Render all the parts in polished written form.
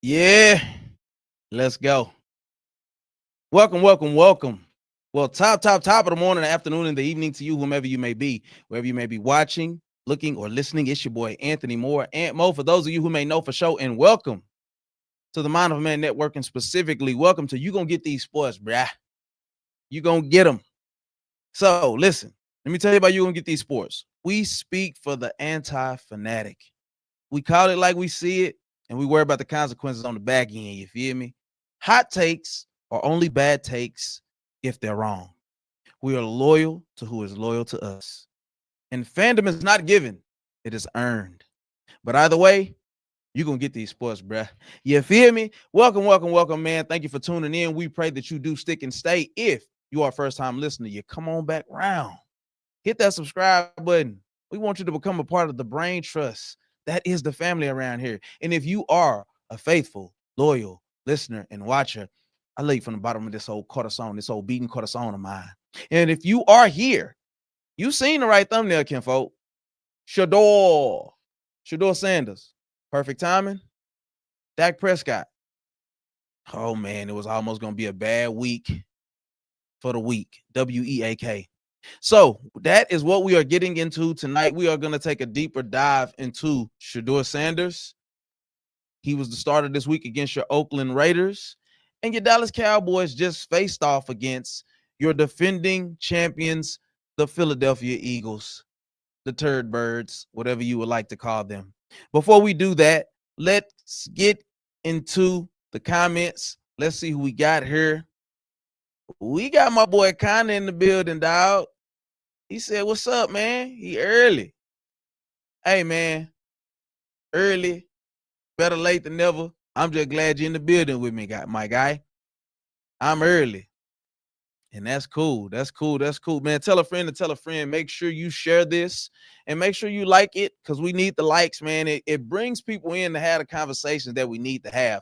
Yeah, let's go. Welcome. Well, top of the morning, the afternoon, and the evening to you, whomever you may be, wherever you may be watching, looking, or listening. It's your boy Anthony Moore, Ant Mo. For those of you who may know for sure, and welcome to the Mind of a Man Network, and specifically, welcome to You Gonna Get These Sports, bruh. You gonna get them. So, listen, let me tell you about You Gonna Get These Sports. We speak for the anti-fanatic. We call it like we see it, and we worry about the consequences on the back end. You feel me? Hot takes are only bad takes if they're wrong. We are loyal to who is loyal to us. And fandom is not given, it is earned. But either way, you're going to get these sports, bruh. You feel me? Welcome, man. Thank you for tuning in. We pray that you do stick and stay. If you are a first-time listener, you come on back round. Hit that subscribe button. We want you to become a part of the Brain Trust. That is the family around here. And if you are a faithful, loyal listener and watcher, I lay from the bottom of this old cortisone, this old beating cortisone of mine. And if you are here, you seen the right thumbnail, kinfolk. Shedeur Sanders. Perfect timing. Dak Prescott. Oh, man, it was almost going to be a bad week for the week. WEAK. So that is what we are getting into tonight. We are going to take a deeper dive into Shedeur Sanders. He was the starter this week against your Oakland Raiders. And your Dallas Cowboys just faced off against your defending champions, the Philadelphia Eagles, the Turd Birds, whatever you would like to call them. Before we do that, let's get into the comments. Let's see who we got here. We got my boy Connor in the building, dog. He said, "What's up, man?" He early. Hey, man, early, better late than never. I'm just glad you're in the building with me, my guy. I'm early. And that's cool. That's cool. Man, tell a friend to tell a friend. Make sure you share this and make sure you like it because we need the likes, man. It brings people in to have the conversations that we need to have.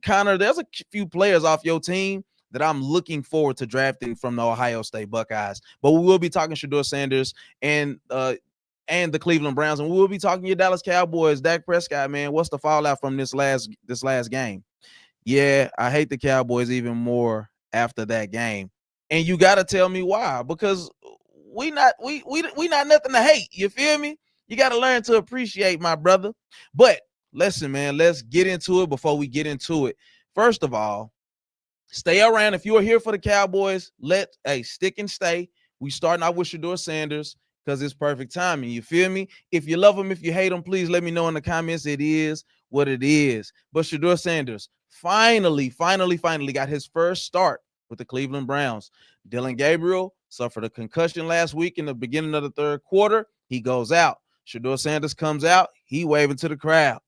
Connor, there's a few players off your team that I'm looking forward to drafting from the Ohio State Buckeyes. But we will be talking Shedeur Sanders and the Cleveland Browns, and we will be talking your Dallas Cowboys, Dak Prescott, man. What's the fallout from this last game? Yeah, I hate the Cowboys even more after that game. And you got to tell me why, because we not nothing to hate. You feel me? You got to learn to appreciate, my brother. But listen, man, let's get into it before we get into it. First of all, stay around. If you are here for the Cowboys, stick and stay. We starting out with Shedeur Sanders because it's perfect timing. You feel me? If you love him, if you hate him, please let me know in the comments. It is what it is. But Shedeur Sanders finally got his first start with the Cleveland Browns. Dylan Gabriel suffered a concussion last week in the beginning of the third quarter. He goes out. Shedeur Sanders comes out. He waving to the crowd.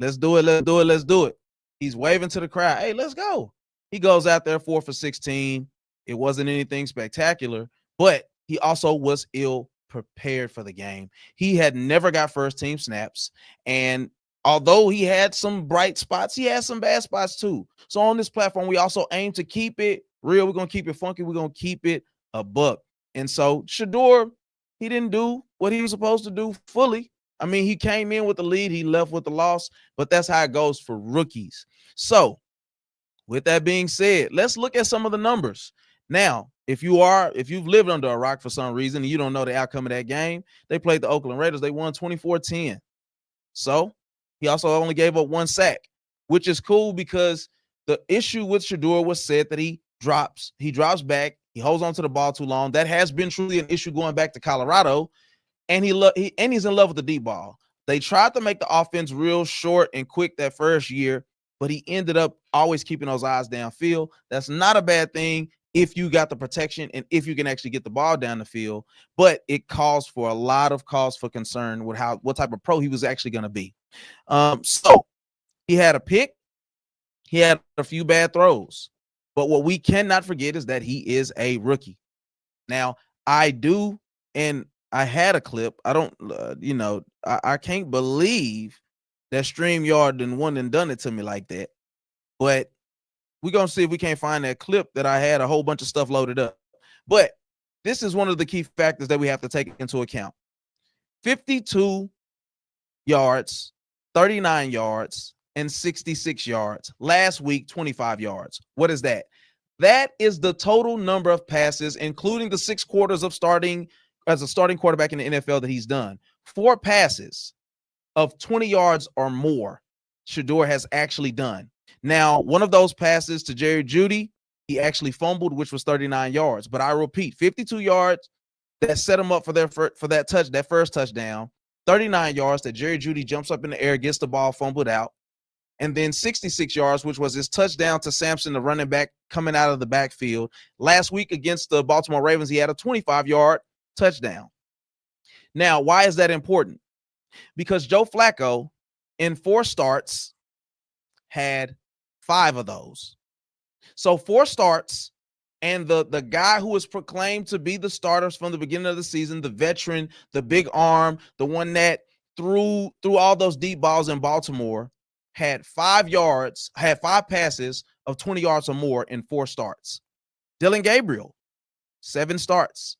Let's do it. He's waving to the crowd. Hey, let's go. He goes out there 4 for 16. It wasn't anything spectacular, but he also was ill prepared for the game. He had never got first team snaps. And although he had some bright spots, he had some bad spots too. So on this platform, we also aim to keep it real. We're going to keep it funky. We're going to keep it a buck. And so Shedeur, he didn't do what he was supposed to do fully. I mean, he came in with the lead. He left with the loss, but that's how it goes for rookies. So with that being said, let's look at some of the numbers. Now, if you've lived under a rock for some reason and you don't know the outcome of that game, they played the Oakland Raiders. They won 24-10. So he also only gave up 1 sack, which is cool because the issue with Shedeur was said that he drops back, he holds on to the ball too long. That has been truly an issue going back to Colorado, and he's in love with the deep ball. They tried to make the offense real short and quick that first year, but he ended up always keeping those eyes downfield. That's not a bad thing if you got the protection and if you can actually get the ball down the field, but it calls for a lot of cause for concern with what type of pro he was actually going to be. So he had a pick. He had a few bad throws. But what we cannot forget is that he is a rookie. Now, I had a clip. I don't, I can't believe that StreamYard done done it to me like that. But we're going to see if we can't find that clip that I had a whole bunch of stuff loaded up. But this is one of the key factors that we have to take into account. 52 yards, 39 yards, and 66 yards. Last week, 25 yards. What is that? That is the total number of passes, including the 6 quarters of starting as a starting quarterback in the NFL that he's done. 4 passes of 20 yards or more Shedeur has actually done. Now, one of those passes to Jerry Jeudy, he actually fumbled, which was 39 yards. But I repeat, 52 yards that set him up for that first touchdown. 39 yards that Jerry Jeudy jumps up in the air, gets the ball fumbled out. And then 66 yards, which was his touchdown to Sampson, the running back coming out of the backfield. Last week against the Baltimore Ravens, he had a 25-yard touchdown. Now, why is that important? Because Joe Flacco, in 4 starts, had 5 of those. So 4 starts, and the guy who was proclaimed to be the starters from the beginning of the season, the veteran, the big arm, the one that threw all those deep balls in Baltimore, had 5 passes of 20 yards or more in 4 starts. Dylan Gabriel, 7 starts.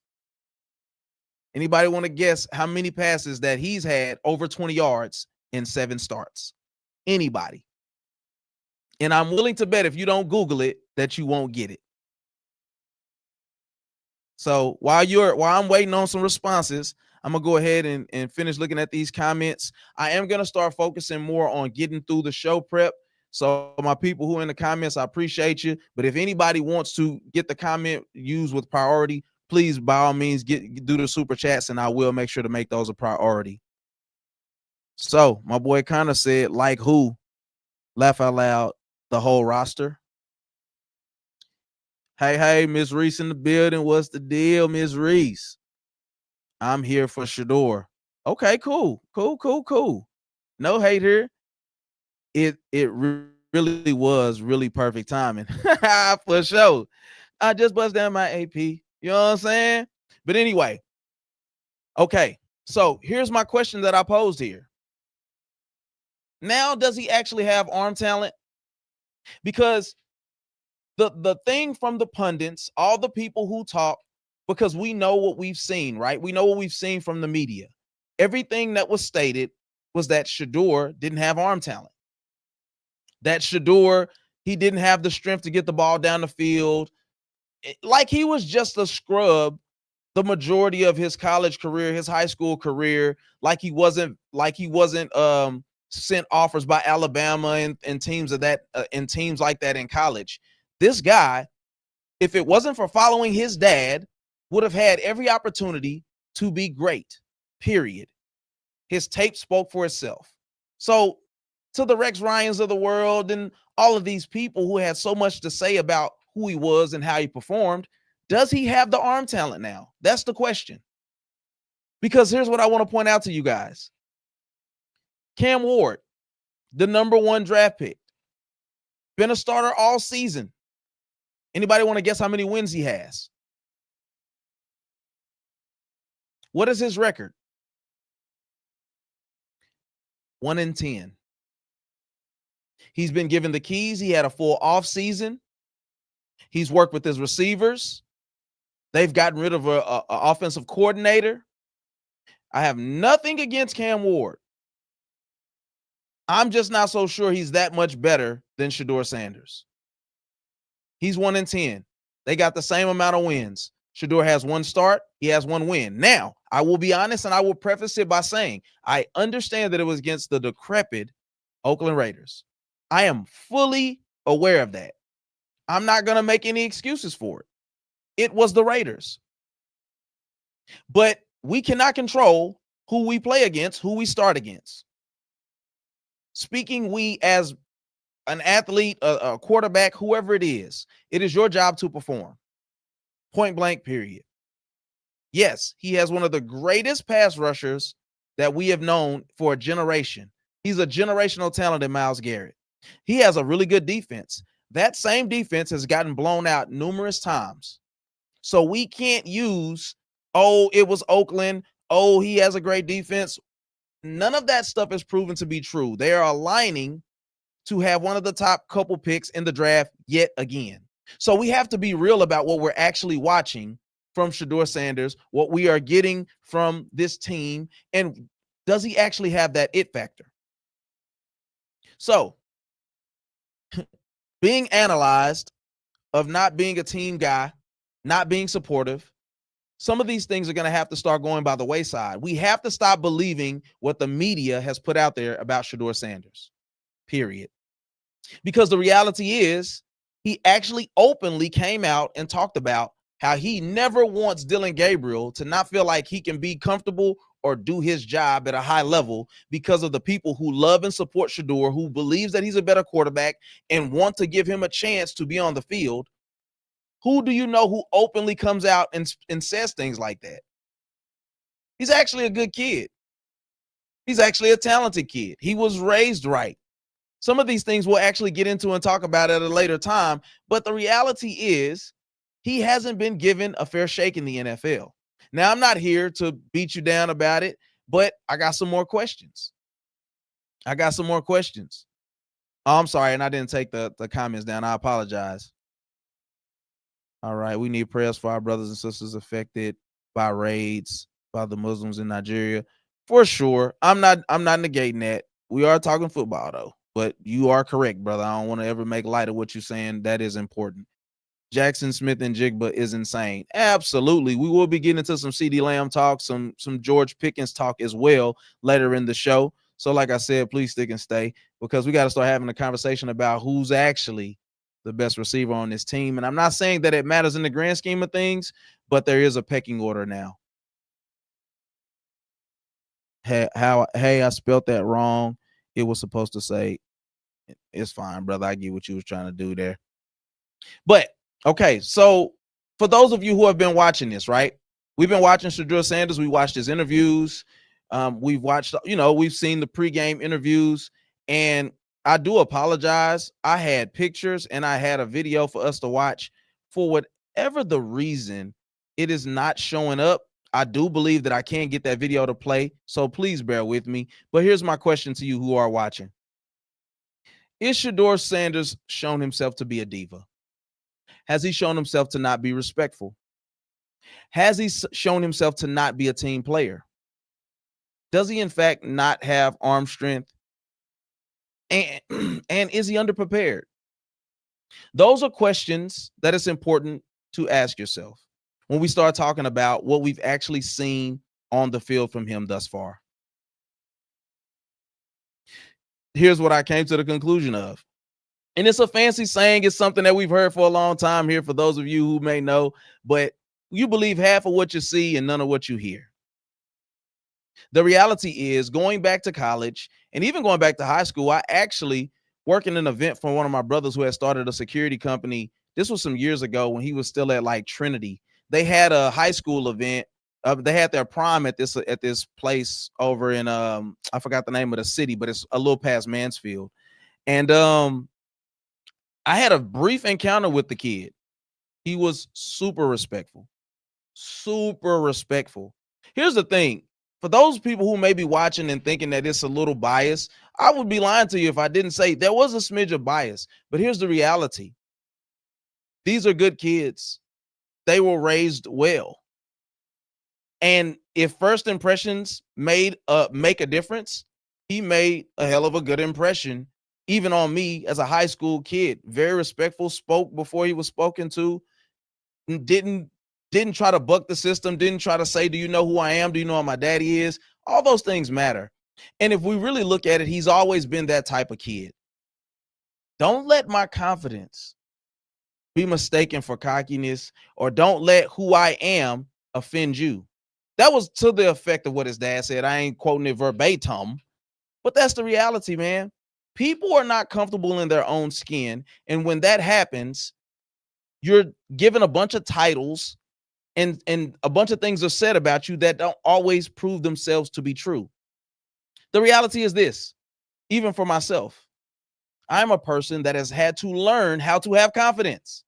Anybody want to guess how many passes that he's had over 20 yards in 7 starts? Anybody? And I'm willing to bet if you don't Google it that you won't get it. So while I'm waiting on some responses, I'm going to go ahead and finish looking at these comments. I am going to start focusing more on getting through the show prep. So my people who are in the comments, I appreciate you. But if anybody wants to get the comment used with priority, please, by all means, do the super chats, and I will make sure to make those a priority. So my boy kind of said, like who? Laugh out loud, the whole roster. Hey, Miss Reese in the building. What's the deal, Miss Reese? I'm here for Shedeur. Okay, cool. No hate here. It really was really perfect timing. For sure. I just bust down my AP. You know what I'm saying? But anyway, okay. So here's my question that I posed here. Now, does he actually have arm talent? Because the thing from the pundits, all the people who talk, because we know what we've seen, right? We know what we've seen from the media. Everything that was stated was that Shedeur didn't have arm talent. That Shedeur, he didn't have the strength to get the ball down the field. Like he was just a scrub the majority of his college career, his high school career, like he wasn't sent offers by Alabama and teams of that and teams like that in college. This guy, if it wasn't for following his dad, would have had every opportunity to be great, period. His tape spoke for itself. So to the Rex Ryans of the world and all of these people who had so much to say about who he was and how he performed, does he have the arm talent now? That's the question. Because here's what I want to point out to you guys. Cam Ward, the #1 draft pick, been a starter all season. Anybody want to guess how many wins he has? What is his record? 1-10. He's been given the keys. He had a full off season. He's worked with his receivers. They've gotten rid of a offensive coordinator. I have nothing against Cam Ward. I'm just not so sure he's that much better than Shedeur Sanders. He's 1-10. They got the same amount of wins. Shedeur has 1 start. He has 1 win. Now, I will be honest, and I will preface it by saying I understand that it was against the decrepit Oakland Raiders. I am fully aware of that. I'm not going to make any excuses for it. It was the Raiders. But we cannot control who we play against, who we start against. Speaking we as an athlete, a quarterback, whoever it is your job to perform. Point blank, period. Yes, he has one of the greatest pass rushers that we have known for a generation. He's a generational talent in Myles Garrett. He has a really good defense. That same defense has gotten blown out numerous times. So we can't use, it was Oakland. He has a great defense. None of that stuff is proven to be true. They are aligning to have one of the top couple picks in the draft yet again. So we have to be real about what we're actually watching from Shedeur Sanders, what we are getting from this team, and does he actually have that it factor? So being analyzed of not being a team guy, not being supportive. Some of these things are going to have to start going by the wayside. We have to stop believing what the media has put out there about Shedeur Sanders, period. Because the reality is, he actually openly came out and talked about how he never wants Dylan Gabriel to not feel like he can be comfortable or do his job at a high level because of the people who love and support Shedeur, who believes that he's a better quarterback and want to give him a chance to be on the field. Who do you know who openly comes out and says things like that? He's actually a good kid. He's actually a talented kid. He was raised right. Some of these things we'll actually get into and talk about at a later time. But the reality is, he hasn't been given a fair shake in the NFL. Now, I'm not here to beat you down about it, but I got some more questions. Oh, I'm sorry, and I didn't take the comments down. I apologize. All right, we need prayers for our brothers and sisters affected by raids by the Muslims in Nigeria. For sure. I'm not negating that. We are talking football though. But you are correct, brother. I don't want to ever make light of what you're saying. That is important. Jackson Smith and Jigba is insane. Absolutely. We will be getting into some CD Lamb talk, some George Pickens talk as well later in the show. So like I said, please stick and stay, because we got to start having a conversation about who's actually the best receiver on this team. And I'm not saying that it matters in the grand scheme of things, but there is a pecking order now. Hey, I spelled that wrong. It was supposed to say, it's fine, brother. I get what you was trying to do there. But okay, so for those of you who have been watching this, right? We've been watching Shedeur Sanders. We watched his interviews. We've watched, we've seen the pregame interviews. And I do apologize. I had pictures and I had a video for us to watch. For whatever the reason, it is not showing up. I do believe that I can get that video to play. So please bear with me. But here's my question to you who are watching. Is Shedeur Sanders shown himself to be a diva? Has he shown himself to not be respectful? Has he shown himself to not be a team player? Does he, in fact, not have arm strength? And is he underprepared? Those are questions that it's important to ask yourself when we start talking about what we've actually seen on the field from him thus far. Here's what I came to the conclusion of. And it's a fancy saying. It's something that we've heard for a long time here for those of you who may know, but you believe half of what you see and none of what you hear. The reality is, going back to college and even going back to high school, I actually worked in an event for one of my brothers who had started a security company. This was some years ago when he was still at like Trinity. They had a high school event. They had their prom at this place over in I forgot the name of the city, but it's a little past Mansfield. And I had a brief encounter with the kid. He was super respectful. Super respectful. Here's the thing. For those people who may be watching and thinking that it's a little biased, I would be lying to you if I didn't say there was a smidge of bias. But here's the reality. These are good kids. They were raised well. And if first impressions make a difference, he made a hell of a good impression, even on me as a high school kid. Very respectful, spoke before he was spoken to, didn't try to buck the system, didn't try to say, do you know who I am? Do you know who my daddy is? All those things matter. And if we really look at it, he's always been that type of kid. Don't let my confidence be mistaken for cockiness, or don't let who I am offend you. That was to the effect of what his dad said. I ain't quoting it verbatim, but that's the reality, man. People are not comfortable in their own skin. And when that happens, you're given a bunch of titles and a bunch of things are said about you that don't always prove themselves to be true. The reality is this, even for myself, I'm a person that has had to learn how to have confidence.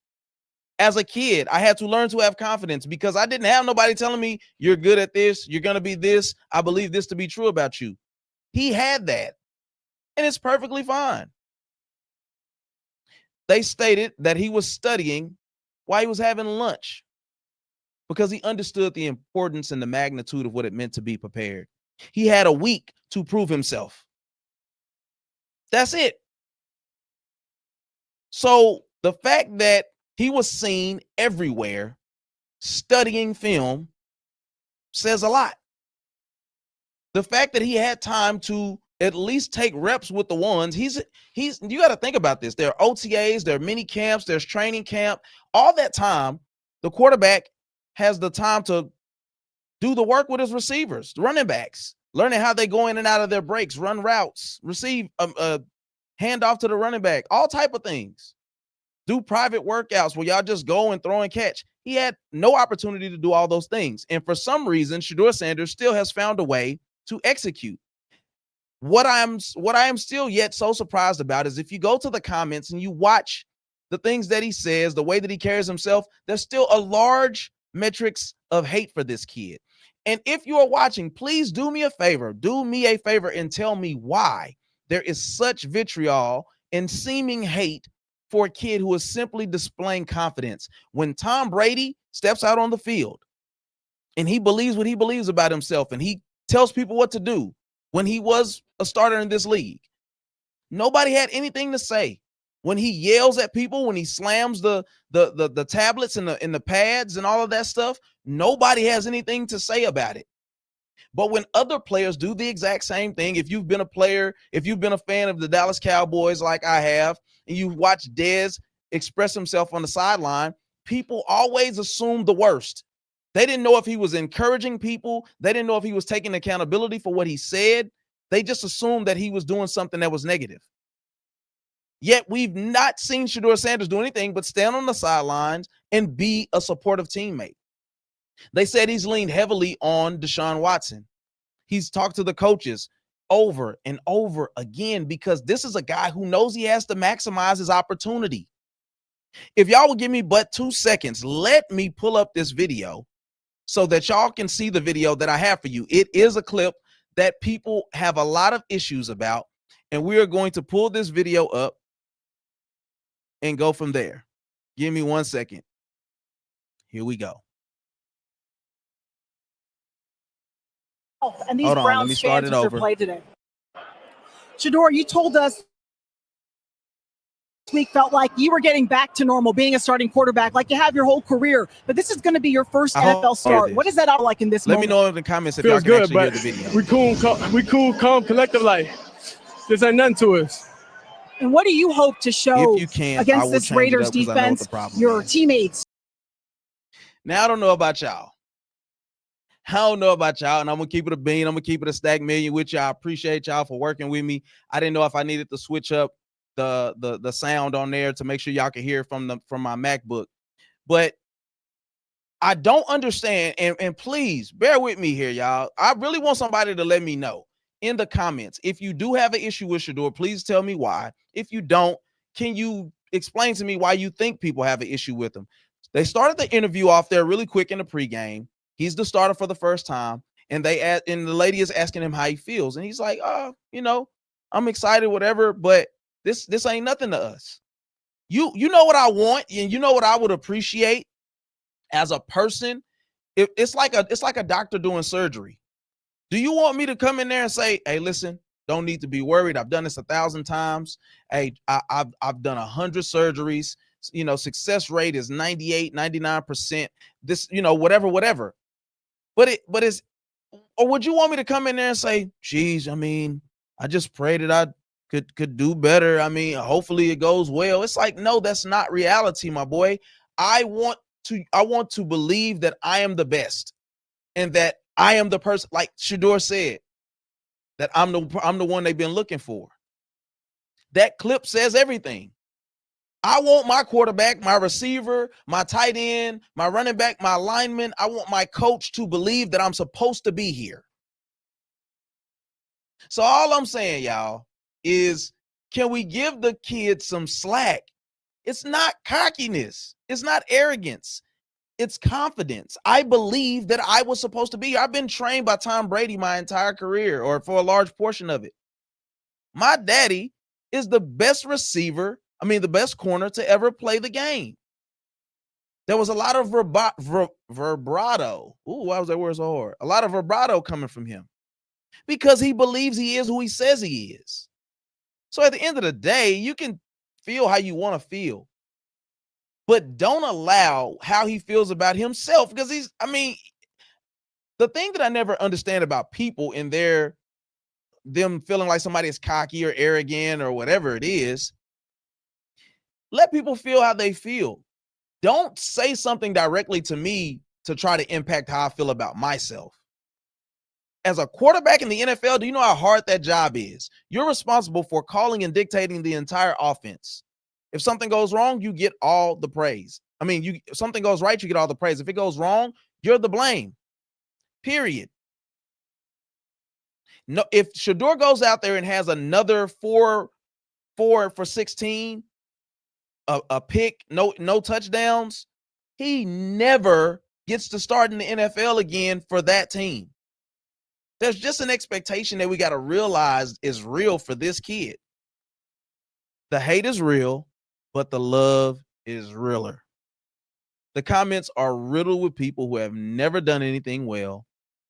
As a kid, I had to learn to have confidence because I didn't have nobody telling me, you're good at this, you're going to be this, I believe this to be true about you. He had that, and it's perfectly fine. They stated that he was studying while he was having lunch because he understood the importance and the magnitude of what it meant to be prepared. He had a week to prove himself. That's it. So the fact that he was seen everywhere studying film says a lot. The fact that he had time to at least take reps with the ones, he's you got to think about this. There are OTAs, there are mini camps, there's training camp. All that time, the quarterback has the time to do the work with his receivers, running backs, learning how they go in and out of their breaks, run routes, receive hand off to the running back, all type of things. Do private workouts where y'all just go and throw and catch. He had no opportunity to do all those things. And for some reason, Shedeur Sanders still has found a way to execute. What I am still yet so surprised about is if you go to the comments and you watch the things that he says, the way that he carries himself, there's still a large metrics of hate for this kid. And if you are watching, please do me a favor and tell me why there is such vitriol and seeming hate for a kid who is simply displaying confidence. When Tom Brady steps out on the field and he believes what he believes about himself and he tells people what to do when he was a starter in this league, nobody had anything to say. When he yells at people, when he slams the tablets and the pads and all of that stuff, nobody has anything to say about it. But when other players do the exact same thing, if you've been a player, if you've been a fan of the Dallas Cowboys like I have, and you watch Dez express himself on the sideline, people always assume the worst. They didn't know if he was encouraging people. They didn't know if he was taking accountability for what he said. They just assumed that he was doing something that was negative. Yet we've not seen Shedeur Sanders do anything but stand on the sidelines and be a supportive teammate. They said he's leaned heavily on Deshaun Watson. He's talked to the coaches over and over again because this is a guy who knows he has to maximize his opportunity. If y'all will give me but 2 seconds, let me pull up this video so that y'all can see the video that I have for you. It is a clip that people have a lot of issues about, and we are going to pull this video up and go from there. Give me 1 second. Here we go. And these Browns fans with your play today. Shedeur, you told us this week felt like you were getting back to normal, being a starting quarterback, like you have your whole career. But this is going to be your first NFL start. What is that all like in this moment? Let me know in the comments if y'all can actually hear the video. We cool, calm, collective life. This ain't nothing to us. And what do you hope to show against this Raiders defense, your teammates? Now, I don't know about y'all. And I'm going to keep it a bean. I'm going to keep it a stack million with y'all. I appreciate y'all for working with me. I didn't know if I needed to switch up the sound on there to make sure y'all can hear from my MacBook. But I don't understand, and please bear with me here, y'all. I really want somebody to let me know in the comments. If you do have an issue with Shedeur, please tell me why. If you don't, can you explain to me why you think people have an issue with him? They started the interview off there really quick in the pregame. He's the starter for the first time, and the lady is asking him how he feels, and he's like, I'm excited, whatever, but this ain't nothing to us. You know what I want, and you know what I would appreciate as a person. It's like a doctor doing surgery. Do you want me to come in there and say, hey, listen, don't need to be worried. I've done this 1,000 times. Hey, I've done 100 surgeries. Success rate is 98, 99%. This, whatever. Or would you want me to come in there and say, geez, I just pray that I could do better. Hopefully it goes well. It's like, no, that's not reality, my boy. I want to believe that I am the best and that I am the person, like Shedeur said, that I'm the one they've been looking for. That clip says everything. I want my quarterback, my receiver, my tight end, my running back, my lineman. I want my coach to believe that I'm supposed to be here. So all I'm saying, y'all, is can we give the kids some slack? It's not cockiness. It's not arrogance. It's confidence. I believe that I was supposed to be here. I've been trained by Tom Brady my entire career, or for a large portion of it. My daddy is the best receiver, the best corner to ever play the game. There was a lot of vibrato. Ooh, why was that word so hard? A lot of vibrato coming from him because he believes he is who he says he is. So at the end of the day, you can feel how you want to feel, but don't allow how he feels about himself, because the thing that I never understand about people in them feeling like somebody is cocky or arrogant or whatever it is, let people feel how they feel. Don't say something directly to me to try to impact how I feel about myself. As a quarterback in the NFL, do you know how hard that job is? You're responsible for calling and dictating the entire offense. If something goes wrong, you get all the praise. If something goes right, you get all the praise. If it goes wrong, you're the blame. Period. No, if Shedeur goes out there and has another 4 for 16, a pick, no touchdowns, he never gets to start in the NFL again for that team. There's just an expectation that we got to realize is real for this kid. The hate is real, but the love is realer. The comments are riddled with people who have never done anything well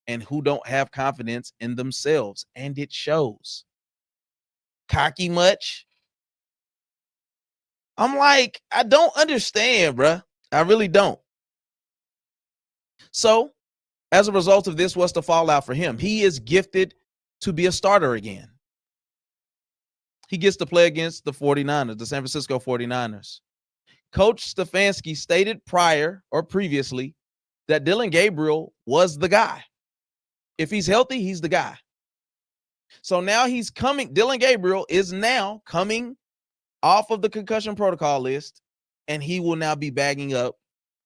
and who don't have confidence in themselves, and it shows. Cocky much? I'm like, I don't understand, bruh. I really don't. So, as a result of this, what's the fallout for him? He is gifted to be a starter again. He gets to play against the 49ers, the San Francisco 49ers. Coach Stefaski stated previously that Dillon Gabriel was the guy. If he's healthy, he's the guy. So now Dillon Gabriel is now coming off of the concussion protocol list, and he will now be bagging up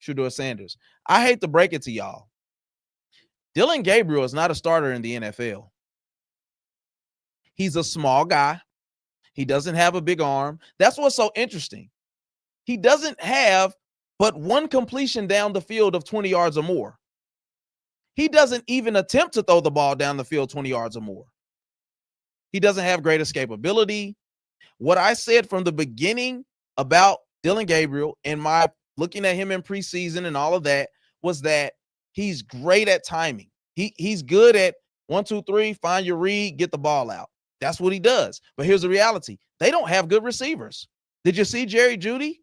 Shedeur Sanders. I hate to break it to y'all. Dillon Gabriel is not a starter in the NFL. He's a small guy. He doesn't have a big arm. That's what's so interesting. He doesn't have but one completion down the field of 20 yards or more. He doesn't even attempt to throw the ball down the field 20 yards or more. He doesn't have great escapability. What I said from the beginning about Dillon Gabriel and my looking at him in preseason and all of that was that he's great at timing. He's good at 1, 2, 3, find your read, get the ball out. That's what he does. But here's the reality. They don't have good receivers. Did you see Jerry Jeudy?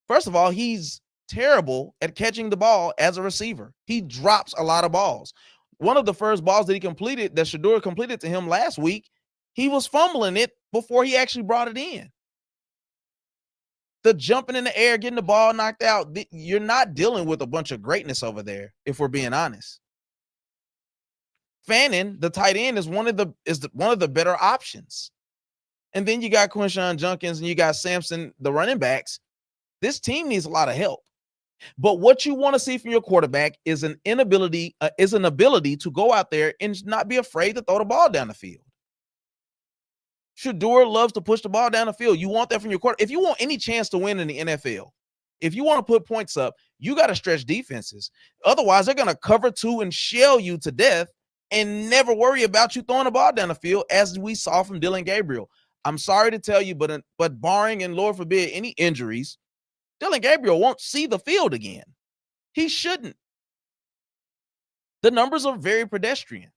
First of all, he's terrible at catching the ball as a receiver. He drops a lot of balls. One of the first balls that Shedeur completed to him last week, he was fumbling it before he actually brought it in. The jumping in the air, getting the ball knocked out, you're not dealing with a bunch of greatness over there, if we're being honest. Fannin, the tight end, is one of the better options. And then you got Quinshon Judkins and you got Sampson, the running backs. This team needs a lot of help. But what you want to see from your quarterback is an ability to go out there and not be afraid to throw the ball down the field. Shedeur loves to push the ball down the field. You want that from your quarterback. If you want any chance to win in the NFL, if you want to put points up, you got to stretch defenses. Otherwise, they're going to cover 2 and shell you to death and never worry about you throwing the ball down the field, as we saw from Dillon Gabriel. I'm sorry to tell you, but barring, and Lord forbid, any injuries, Dillon Gabriel won't see the field again. He shouldn't. The numbers are very pedestrian.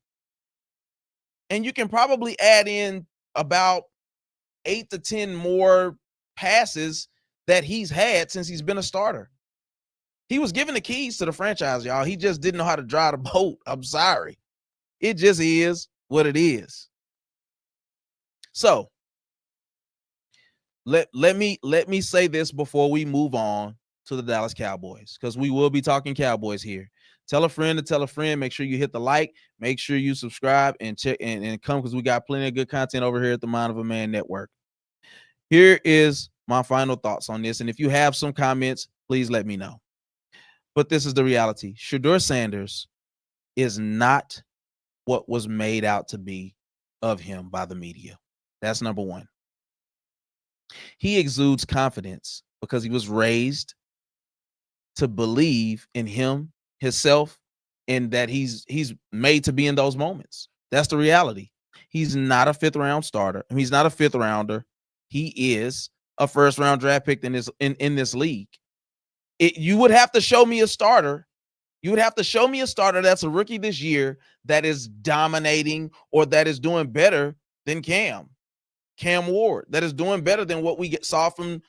And you can probably add in about 8 to 10 more passes that he's had since he's been a starter. He was given the keys to the franchise, y'all. He just didn't know how to drive the boat. I'm sorry. It just is what it is. So let me say this before we move on to the Dallas Cowboys, because we will be talking Cowboys here. Tell a friend to tell a friend. Make sure you hit the like. Make sure you subscribe and check and come, because we got plenty of good content over here at the Mind of a Man Network. Here is my final thoughts on this. And if you have some comments, please let me know. But this is the reality. Shedeur Sanders is not what was made out to be of him by the media. That's number one. He exudes confidence because he was raised to believe in himself, and that he's made to be in those moments. That's the reality. He's not a 5th round starter. He's not a 5th rounder. He is a 1st round draft pick in this league. You would have to show me a starter. You would have to show me a starter that's a rookie this year that is dominating or that is doing better than Cam. Cam Ward, that is doing better than what we saw from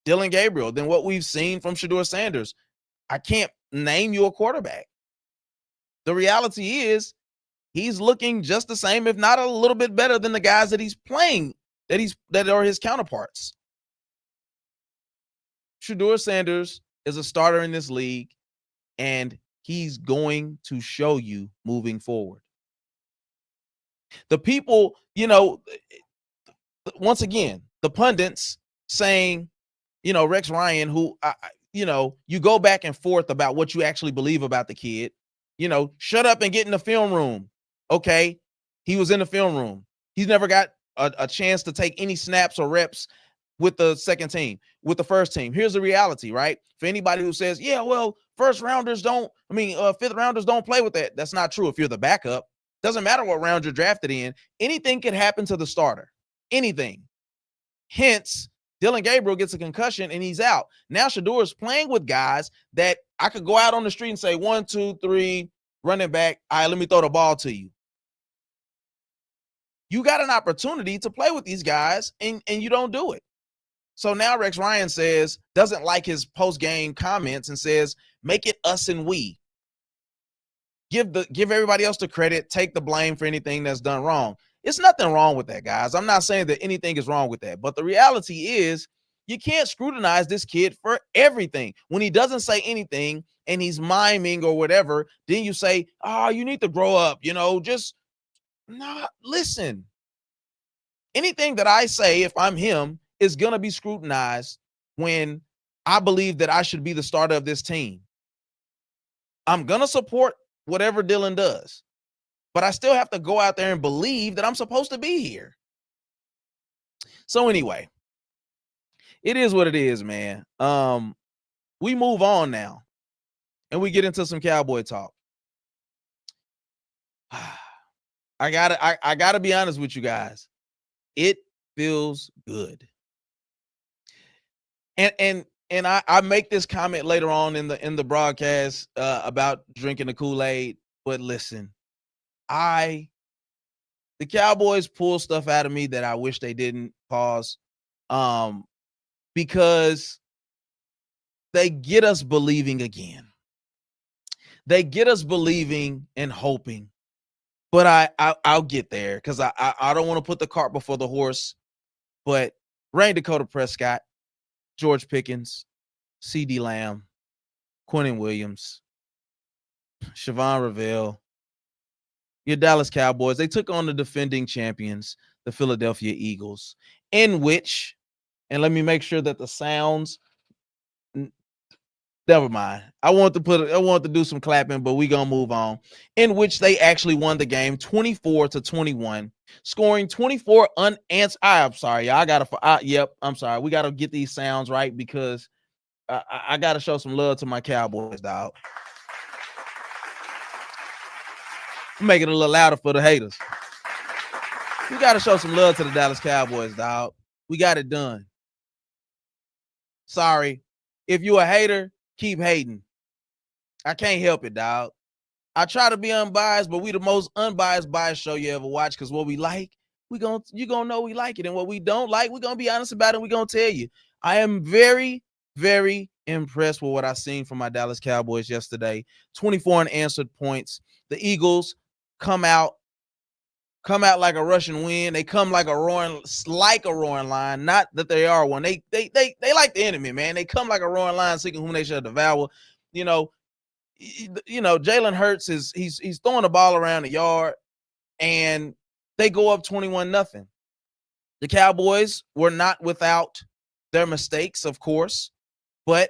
Dillon Gabriel, than what we've seen from Shedeur Sanders. I can't name you a quarterback. The reality is he's looking just the same, if not a little bit better than the guys that he's playing, that are his counterparts. Shedeur Sanders is a starter in this league, and he's going to show you moving forward. The people, once again, the pundits saying, Rex Ryan, who, you go back and forth about what you actually believe about the kid. Shut up and get in the film room. Okay, he was in the film room. He's never got a chance to take any snaps or reps with the second team, with the first team. Here's the reality, right? For anybody who says, yeah, well, fifth rounders don't play with that. That's not true. If you're the backup, doesn't matter what round you're drafted in. Anything can happen to the starter. Anything. Hence, Dillon Gabriel gets a concussion and he's out. Now Shedeur is playing with guys that I could go out on the street and say, 1, 2, 3, running back. All right, let me throw the ball to you. You got an opportunity to play with these guys and you don't do it. So now Rex Ryan doesn't like his post-game comments and says, make it us and we. Give everybody else the credit, take the blame for anything that's done wrong. It's nothing wrong with that, guys. I'm not saying that anything is wrong with that. But the reality is you can't scrutinize this kid for everything. When he doesn't say anything and he's miming or whatever, then you say, oh, you need to grow up. Listen. Anything that I say, if I'm him, is going to be scrutinized when I believe that I should be the starter of this team. I'm going to support whatever Dillon does, but I still have to go out there and believe that I'm supposed to be here. So anyway, it is what it is, man. We move on now and we get into some Cowboy talk. I gotta be honest with you guys. It feels good. And I make this comment later on in the broadcast about drinking the Kool-Aid, but listen, the Cowboys pull stuff out of me that I wish they didn't, because they get us believing again. They get us believing and hoping, but I'll get there because I don't want to put the cart before the horse. But Dak Prescott, George Pickens, CeeDee Lamb, Quinnen Williams, Siobhan Ravel, your Dallas Cowboys, they took on the defending champions, the Philadelphia Eagles, in which, and let me make sure that the sounds, never mind. I want to do some clapping, but we're going to move on, in which they actually won the game 24-21, scoring 24 unanswered. I'm sorry. I'm sorry. We got to get these sounds right because I got to show some love to my Cowboys, dog. Make it a little louder for the haters. We got to show some love to the Dallas Cowboys, dog. We got it done. Sorry. If you a hater, keep hating. I can't help it, dog. I try to be unbiased, but we the most unbiased bias show you ever watch, because what we like, you're going to know we like it. And what we don't like, we're going to be honest about it, and we're going to tell you. I am very, very impressed with what I seen from my Dallas Cowboys yesterday. 24 unanswered points. The Eagles come out like a rushing wind. They come like a roaring lion. Not that they are one. They like the enemy, man. They come like a roaring lion, seeking whom they shall devour. Jalen Hurts he's throwing the ball around the yard, and they go up 21-0. The Cowboys were not without their mistakes, of course, but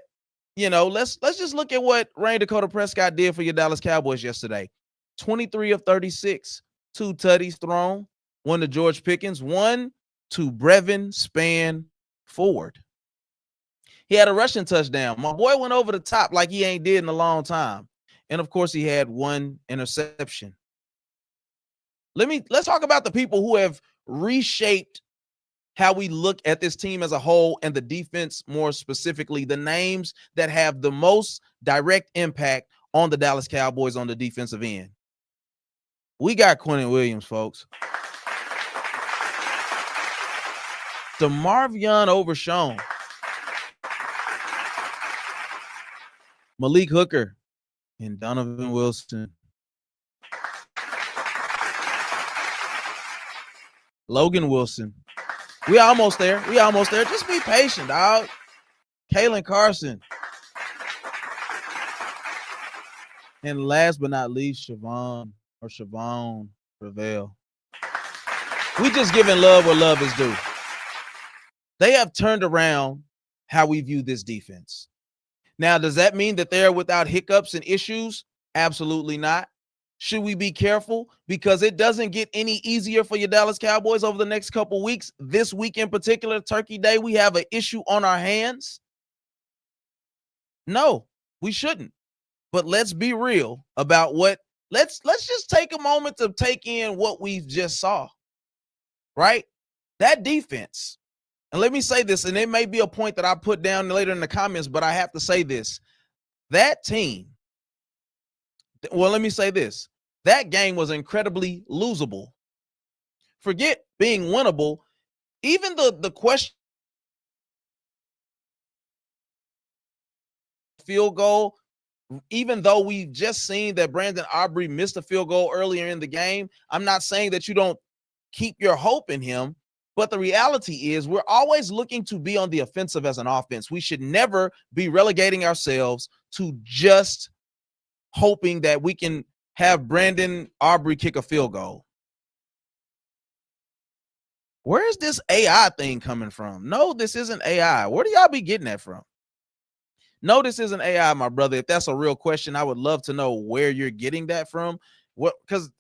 let's just look at what Dak Prescott did for your Dallas Cowboys yesterday. 23 of 36, 2 tutties thrown, 1 to George Pickens, 1 to Brevin Spann Ford. He had a rushing touchdown. My boy went over the top like he ain't did in a long time. And of course, he had 1 interception. Let's talk about the people who have reshaped how we look at this team as a whole, and the defense more specifically, the names that have the most direct impact on the Dallas Cowboys on the defensive end. We got Quinnen Williams, folks. DeMarvion Overshown. Malik Hooker and Donovan Wilson. Logan Wilson. We almost there. Just be patient, dog. Kalen Carson. And last but not least, Siobhan Prevail. We just giving love where love is due. They have turned around how we view this defense. Now, does that mean that they're without hiccups and issues? Absolutely not. Should we be careful? Because it doesn't get any easier for your Dallas Cowboys over the next couple weeks. This week in particular, Turkey Day, we have an issue on our hands. No, we shouldn't. But let's be real about let's just take a moment to take in what we just saw. Right? That defense. And let me say this, and it may be a point that I put down later in the comments, but I have to say this. That team, well, let me say this. That game was incredibly losable. Forget being winnable. Even the question field goal, even though we've just seen that Brandon Aubrey missed a field goal earlier in the game, I'm not saying that you don't keep your hope in him. But the reality is we're always looking to be on the offensive as an offense. We should never be relegating ourselves to just hoping that we can have Brandon Aubrey kick a field goal. Where is this AI thing coming from? No, this isn't AI. Where do y'all be getting that from? No, this isn't AI, my brother. If that's a real question, I would love to know where you're getting that from. Because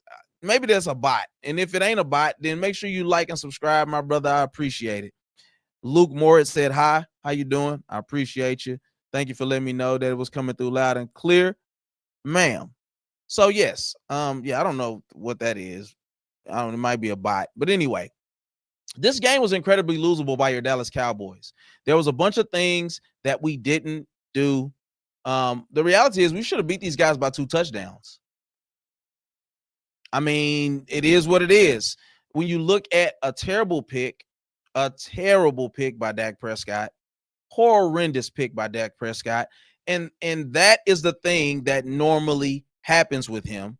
maybe there's a bot. And if it ain't a bot, then make sure you like and subscribe, my brother. I appreciate it. Luke Moritz said, hi, how you doing? I appreciate you. Thank you for letting me know that it was coming through loud and clear. Ma'am. So, yes. I don't know what that is. It might be a bot. But anyway, this game was incredibly losable by your Dallas Cowboys. There was a bunch of things that we didn't do. The reality is we should have beat these guys by 2 touchdowns. I mean, it is what it is. When you look at a terrible pick by Dak Prescott, horrendous pick by Dak Prescott, and that is the thing that normally happens with him.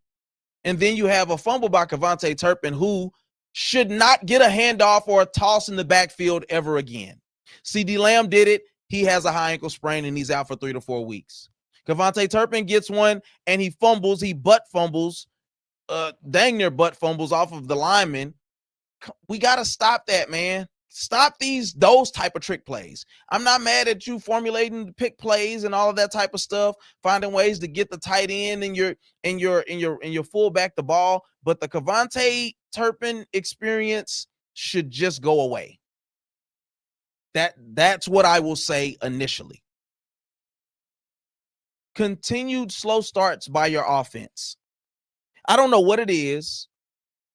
And then you have a fumble by Kevontae Turpin, who should not get a handoff or a toss in the backfield ever again. CeeDee Lamb did it. He has a high ankle sprain, and he's out for 3 to 4 weeks. Kevontae Turpin gets one, and he fumbles. He butt fumbles. Dang near butt fumbles off of the lineman. We got to stop that, man. Stop those type of trick plays. I'm not mad at you formulating pick plays and all of that type of stuff, finding ways to get the tight end and your fullback the ball, but the Kevontae Turpin experience should just go away. That's what I will say initially. Continued slow starts by your offense. I don't know what it is.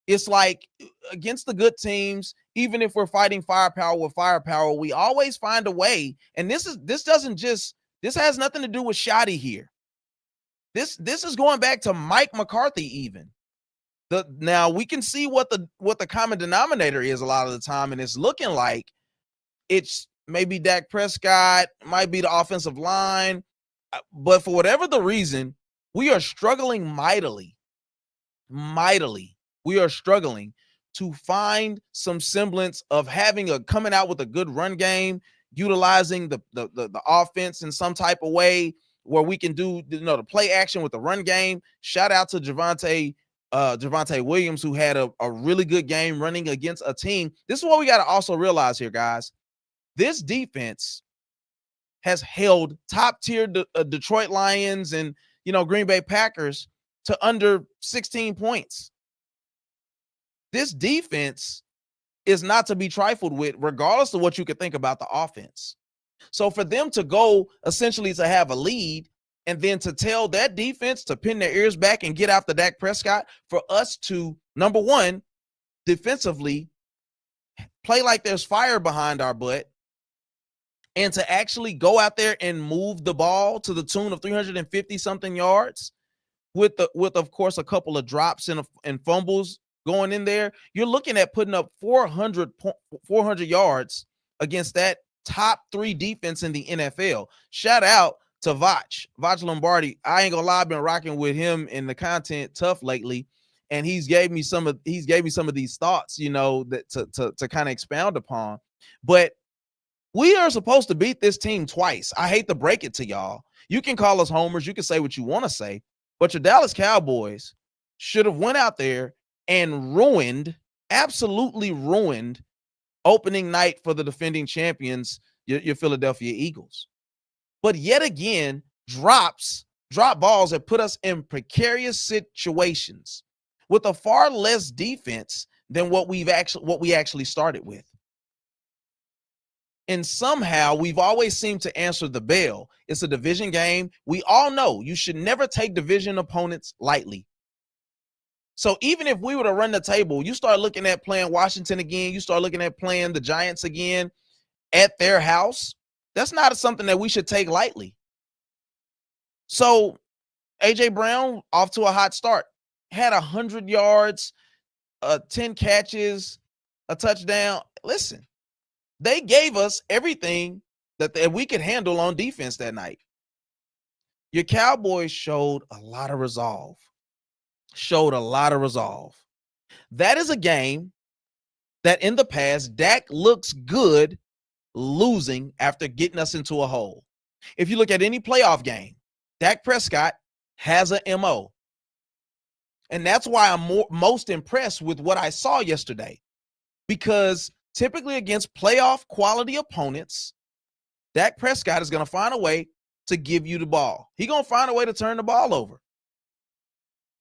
It's like against the good teams, even if we're fighting firepower with firepower, we always find a way. And this has nothing to do with Shoddy here. This is going back to Mike McCarthy even. Now we can see what the common denominator is a lot of the time, and it's looking like it's maybe Dak Prescott, might be the offensive line, but for whatever the reason, we are struggling mightily. We are struggling to find some semblance of coming out with a good run game, utilizing the offense in some type of way where we can do the play action with the run game. Shout out to Javonte Williams, who had a really good game running against a team. This is what we got to also realize here, guys. This defense has held top tier Detroit Lions and Green Bay Packers to under 16 points. This defense is not to be trifled with, regardless of what you could think about the offense. So for them to go essentially to have a lead and then to tell that defense to pin their ears back and get after Dak Prescott, for us to, number one, defensively play like there's fire behind our butt, and to actually go out there and move the ball to the tune of 350 something yards with of course a couple of drops and fumbles going in there, you're looking at putting up 400 yards against that top 3 defense in the NFL. Shout out to Vach Lombardi. I ain't gonna lie, I've been rocking with him in the content tough lately, and he's gave me some of these thoughts, that to kind of expound upon. But we are supposed to beat this team twice. I hate to break it to y'all. You can call us homers, you can say what you want to say, but your Dallas Cowboys should have went out there and absolutely ruined opening night for the defending champions, your Philadelphia Eagles. But yet again, drop balls have put us in precarious situations with a far less defense than what we actually started with. And somehow we've always seemed to answer the bell. It's a division game. We all know you should never take division opponents lightly. So even if we were to run the table, you start looking at playing Washington again, you start looking at playing the Giants again at their house, that's not something that we should take lightly. So A.J. Brown off to a hot start, had 100 yards, 10 catches, a touchdown. Listen, they gave us everything that we could handle on defense that night. Your Cowboys showed a lot of resolve. That is a game that in the past, Dak looks good losing after getting us into a hole. If you look at any playoff game, Dak Prescott has a MO. And that's why I'm most impressed with what I saw yesterday. Because typically against playoff quality opponents, Dak Prescott is going to find a way to give you the ball. He's going to find a way to turn the ball over.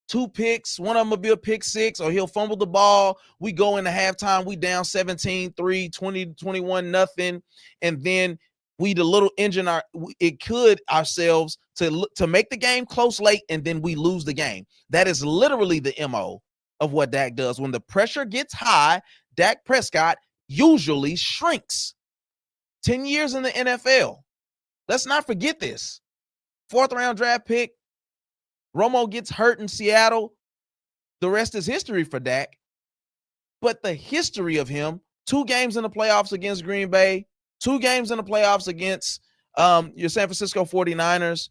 2 picks, one of them will be a pick 6, or he'll fumble the ball. We go into halftime, we down 17-3, 20-21-0, and then we the little engine ourselves to make the game close late, and then we lose the game. That is literally the MO of what Dak does. When the pressure gets high, Dak Prescott usually shrinks. 10 years in the NFL. Let's not forget this. 4th round draft pick. Romo gets hurt in Seattle. The rest is history for Dak. But the history of him, 2 games in the playoffs against Green Bay, 2 games in the playoffs against your San Francisco 49ers,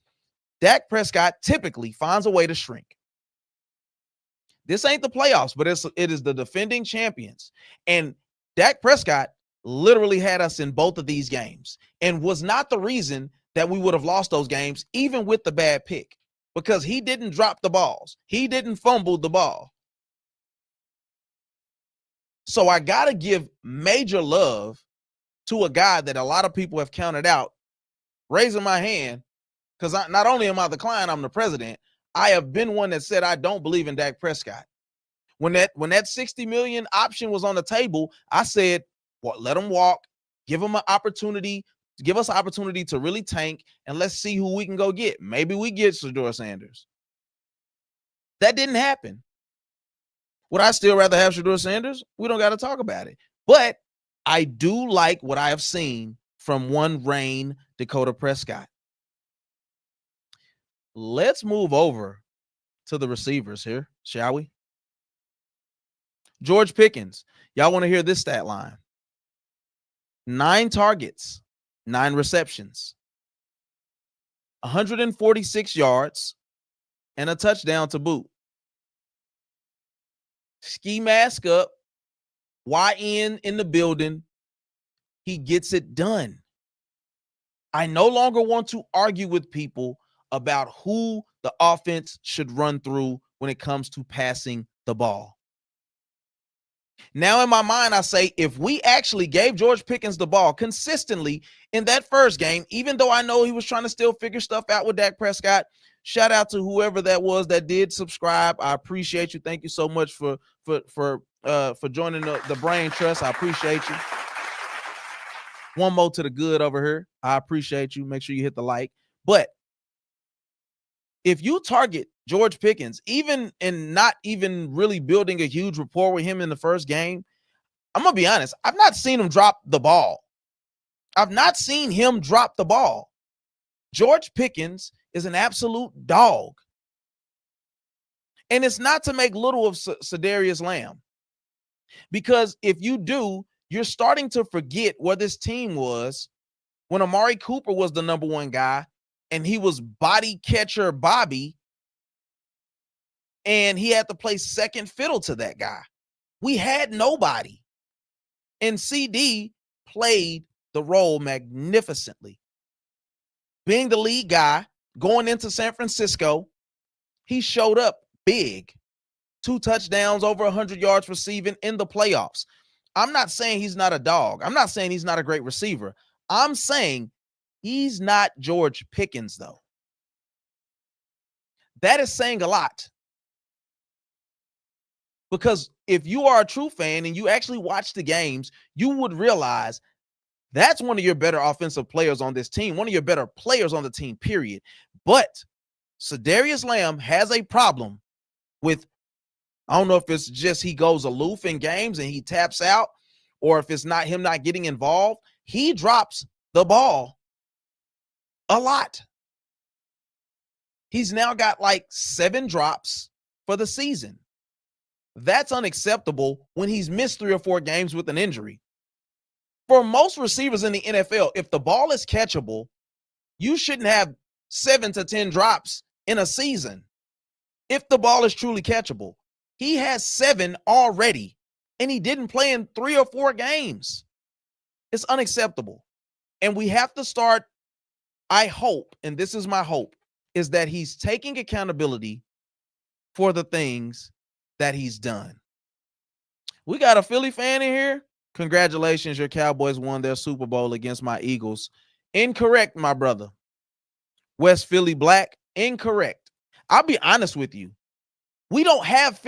Dak Prescott typically finds a way to shrink. This ain't the playoffs, but it is the defending champions. And Dak Prescott literally had us in both of these games and was not the reason that we would have lost those games, even with the bad pick. Because he didn't drop the balls. He didn't fumble the ball. So I got to give major love to a guy that a lot of people have counted out, raising my hand, because not only am I the client, I'm the president. I have been one that said I don't believe in Dak Prescott. When that $60 million option was on the table, I said, well, let him walk, give him an opportunity. Give us an opportunity to really tank, and let's see who we can go get. Maybe we get Shedeur Sanders. That didn't happen. Would I still rather have Shedeur Sanders? We don't got to talk about it. But I do like what I have seen from one Rain Dakota Prescott. Let's move over to the receivers here, shall we? George Pickens. Y'all want to hear this stat line? 9 targets. 9 receptions, 146 yards, and a touchdown to boot. Ski mask up, YN in the building. He gets it done. I no longer want to argue with people about who the offense should run through when it comes to passing the ball. Now in my mind, I say, if we actually gave George Pickens the ball consistently in that first game, even though I know he was trying to still figure stuff out with Dak Prescott, shout out to whoever that was that did subscribe. I appreciate you. Thank you so much for joining the Brain Trust. I appreciate you. One more to the good over here. I appreciate you. Make sure you hit the like. But if you target George Pickens, even and not even really building a huge rapport with him in the first game, I'm going to be honest, I've not seen him drop the ball. George Pickens is an absolute dog. And it's not to make little of Cedarius Lamb. Because if you do, You're starting to forget where this team was when Amari Cooper was the number one guy and he was body catcher Bobby, and he had to play second fiddle to that guy. We had nobody. And CD played the role magnificently. Being the lead guy, going into San Francisco, he showed up big. 2 touchdowns, over 100 yards receiving in the playoffs. I'm not saying he's not a dog. I'm not saying he's not a great receiver. I'm saying he's not George Pickens, though. That is saying a lot. Because if you are a true fan and you actually watch the games, you would realize that's one of your better offensive players on this team, one of your better players on the team, period. But Cedarius Lamb has a problem with, I don't know if it's just he goes aloof in games and he taps out, or if it's not him not getting involved. He drops the ball a lot. He's now got like 7 drops for the season. That's unacceptable when he's missed 3 or 4 games with an injury. For most receivers in the NFL, if the ball is catchable, you shouldn't have 7 to 10 drops in a season. If the ball is truly catchable, he has 7 already, and he didn't play in 3 or 4 games. It's unacceptable. And we have to start, I hope, and this is my hope, is that he's taking accountability for the things that he's done. We got a Philly fan in here. Congratulations, your Cowboys won their Super Bowl against my Eagles. Incorrect, my brother. West Philly Black, incorrect. I'll be honest with you. We don't have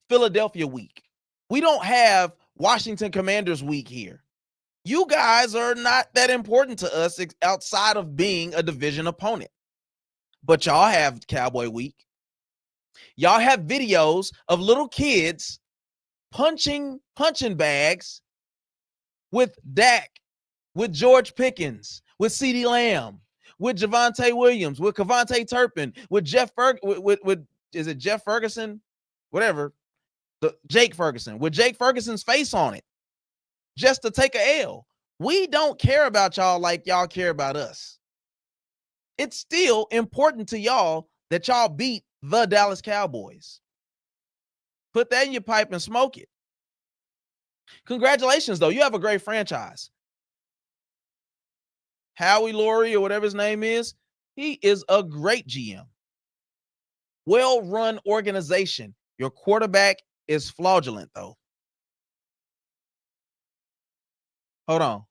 Philadelphia week. We don't have Washington Commanders week here. You guys are not that important to us outside of being a division opponent. But y'all have Cowboy week. Y'all have videos of little kids punching bags with Dak, with George Pickens, with CeeDee Lamb, with Javonte Williams, with Kevontae Turpin, with is it Jeff Ferguson? Whatever. Jake Ferguson, with Jake Ferguson's face on it, just to take a L. We don't care about y'all like y'all care about us. It's still important to y'all that y'all beat the Dallas Cowboys. Put that in your pipe and smoke it. Congratulations, though. You have a great franchise. Howie Laurie, or whatever his name is, he is a great GM. Well-run organization. Your quarterback is fraudulent, though. Hold on.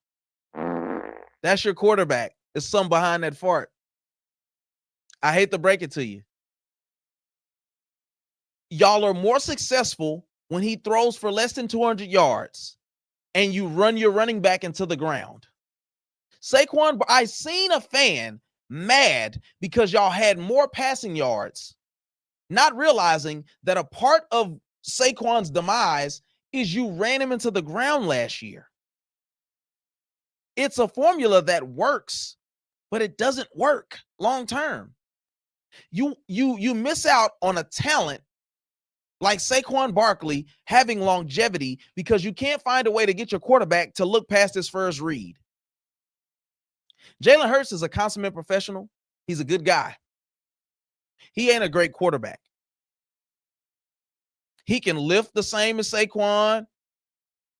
That's your quarterback. There's something behind that fart. I hate to break it to you. Y'all are more successful when he throws for less than 200 yards and you run your running back into the ground. Saquon, I seen a fan mad because y'all had more passing yards, not realizing that a part of Saquon's demise is you ran him into the ground last year. It's a formula that works, but it doesn't work long term. You miss out on a talent like Saquon Barkley having longevity because you can't find a way to get your quarterback to look past his first read. Jalen Hurts is a consummate professional. He's a good guy. He ain't a great quarterback. He can lift the same as Saquon.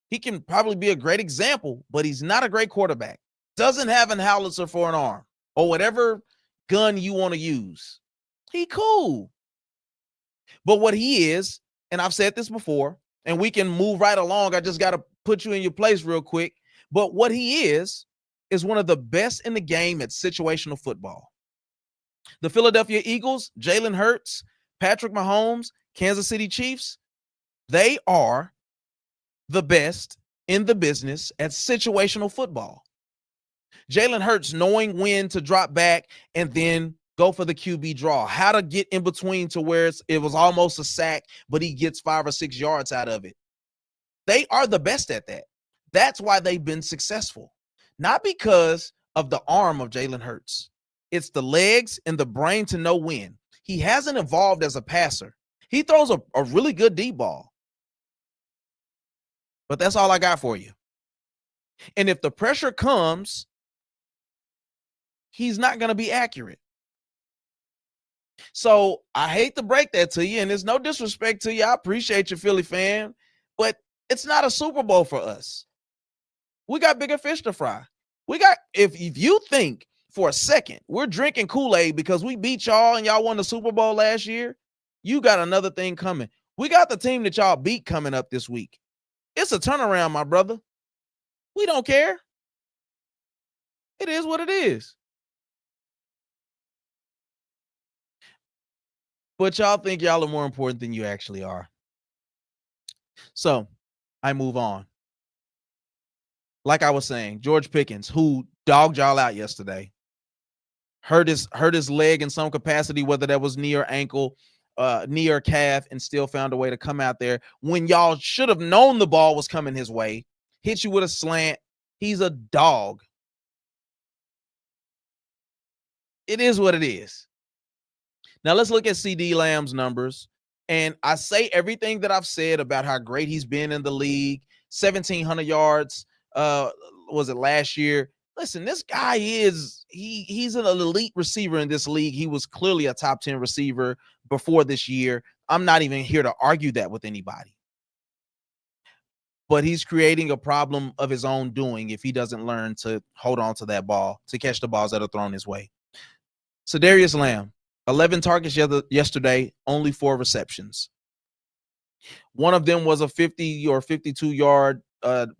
He can probably be a great example, but he's not a great quarterback. Doesn't have an howitzer for an arm or whatever gun you want to use. He cool. But what he is, and I've said this before, and we can move right along. I just got to put you in your place real quick. But what he is one of the best in the game at situational football. The Philadelphia Eagles, Jalen Hurts, Patrick Mahomes, Kansas City Chiefs, they are the best in the business at situational football. Jalen Hurts knowing when to drop back and then go for the QB draw, how to get in between to where it was almost a sack, but he gets 5 or 6 yards out of it. They are the best at that. That's why they've been successful. Not because of the arm of Jalen Hurts. It's the legs and the brain to know when. He hasn't evolved as a passer. He throws a really good deep ball. But that's all I got for you. And if the pressure comes, he's not going to be accurate. So I hate to break that to you, and there's no disrespect to you. I appreciate you, Philly fan, but it's not a Super Bowl for us. We got bigger fish to fry. If you think for a second we're drinking Kool-Aid because we beat y'all and y'all won the Super Bowl last year, you got another thing coming. We got the team that y'all beat coming up this week. It's a turnaround, my brother. We don't care. It is what it is. But y'all think y'all are more important than you actually are. So I move on. Like I was saying, George Pickens, who dogged y'all out yesterday, hurt his leg in some capacity, whether that was knee or ankle, knee or calf, and still found a way to come out there when y'all should have known the ball was coming his way, hit you with a slant. He's a dog. It is what it is. Now let's look at CD Lamb's numbers. And I say everything that I've said about how great he's been in the league. 1,700 yards. Was it last year? Listen, this guy he's an elite receiver in this league. He was clearly a top 10 receiver before this year. I'm not even here to argue that with anybody. But he's creating a problem of his own doing if he doesn't learn to hold on to that ball, to catch the balls that are thrown his way. Shedeur Lamb, 11 targets yesterday, only 4 receptions. One of them was a 50 or 52-yard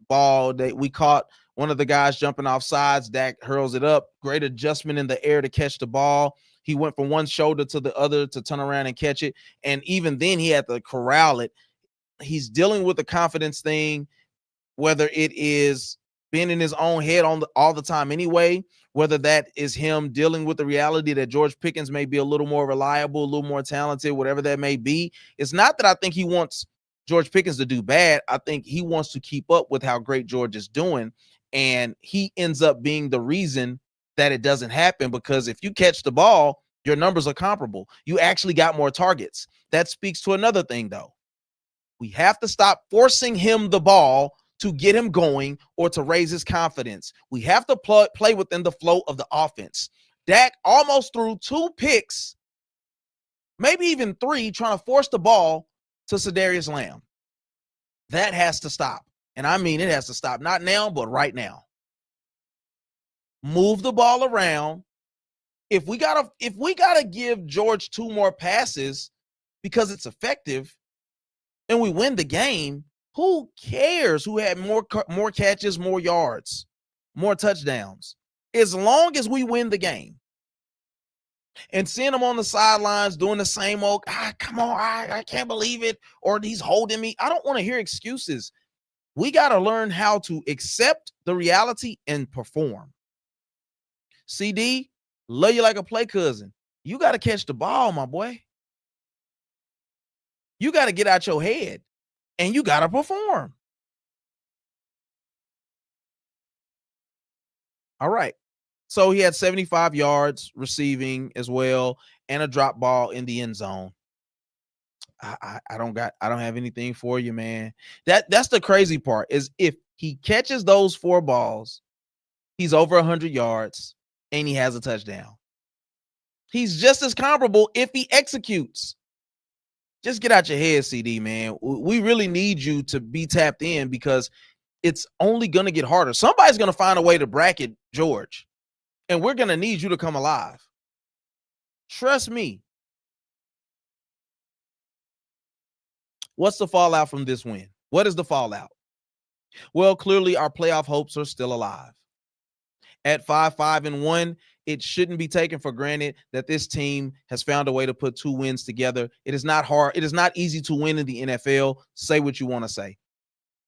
ball that we caught. One of the guys jumping off sides, Dak hurls it up. Great adjustment in the air to catch the ball. He went from one shoulder to the other to turn around and catch it. And even then, he had to corral it. He's dealing with the confidence thing, whether it is being in his own head all the time anyway, whether that is him dealing with the reality that George Pickens may be a little more reliable, a little more talented, whatever that may be. It's not that I think he wants George Pickens to do bad. I think he wants to keep up with how great George is doing. And he ends up being the reason that it doesn't happen, because if you catch the ball, your numbers are comparable. You actually got more targets. That speaks to another thing, though. We have to stop forcing him the ball to get him going or to raise his confidence. We have to play within the flow of the offense. Dak almost threw 2 picks, maybe even 3, trying to force the ball to Shedeur Lamb. That has to stop. And I mean, it has to stop. Not now, but right now. Move the ball around. If we gotta give George 2 more passes because it's effective and we win the game, who cares who had more catches, more yards, more touchdowns, as long as we win the game? And seeing him on the sidelines doing the same old, come on, I can't believe it, or he's holding me. I don't want to hear excuses. We got to learn how to accept the reality and perform. CD, love you like a play cousin. You got to catch the ball, my boy. You got to get out your head, and you got to perform. All right. So he had 75 yards receiving as well, and a drop ball in the end zone. I don't have anything for you, man. That's the crazy part, is if he catches those 4 balls, he's over 100 yards and he has a touchdown. He's just as comparable if he executes. Just get out your head, CD, man. We really need you to be tapped in, because it's only going to get harder. Somebody's going to find a way to bracket George, and we're going to need you to come alive. Trust me. What's the fallout from this win? What is the fallout? Well, clearly our playoff hopes are still alive. At 5-5-1, it shouldn't be taken for granted that this team has found a way to put 2 wins together. It is not hard. It is not easy to win in the NFL. Say what you want to say.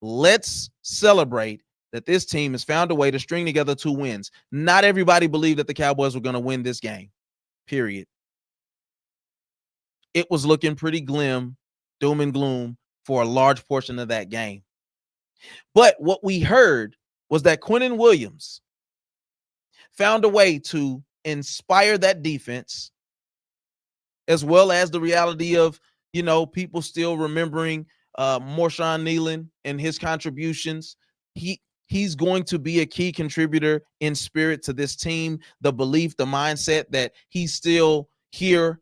Let's celebrate that this team has found a way to string together 2 wins. Not everybody believed that the Cowboys were going to win this game, period. It was looking pretty glim, doom and gloom for a large portion of that game. But what we heard was that Quinnen Williams found a way to inspire that defense, as well as the reality of, people still remembering Marshawn Nealon and his contributions. He's going to be a key contributor in spirit to this team. The belief, the mindset that he's still here,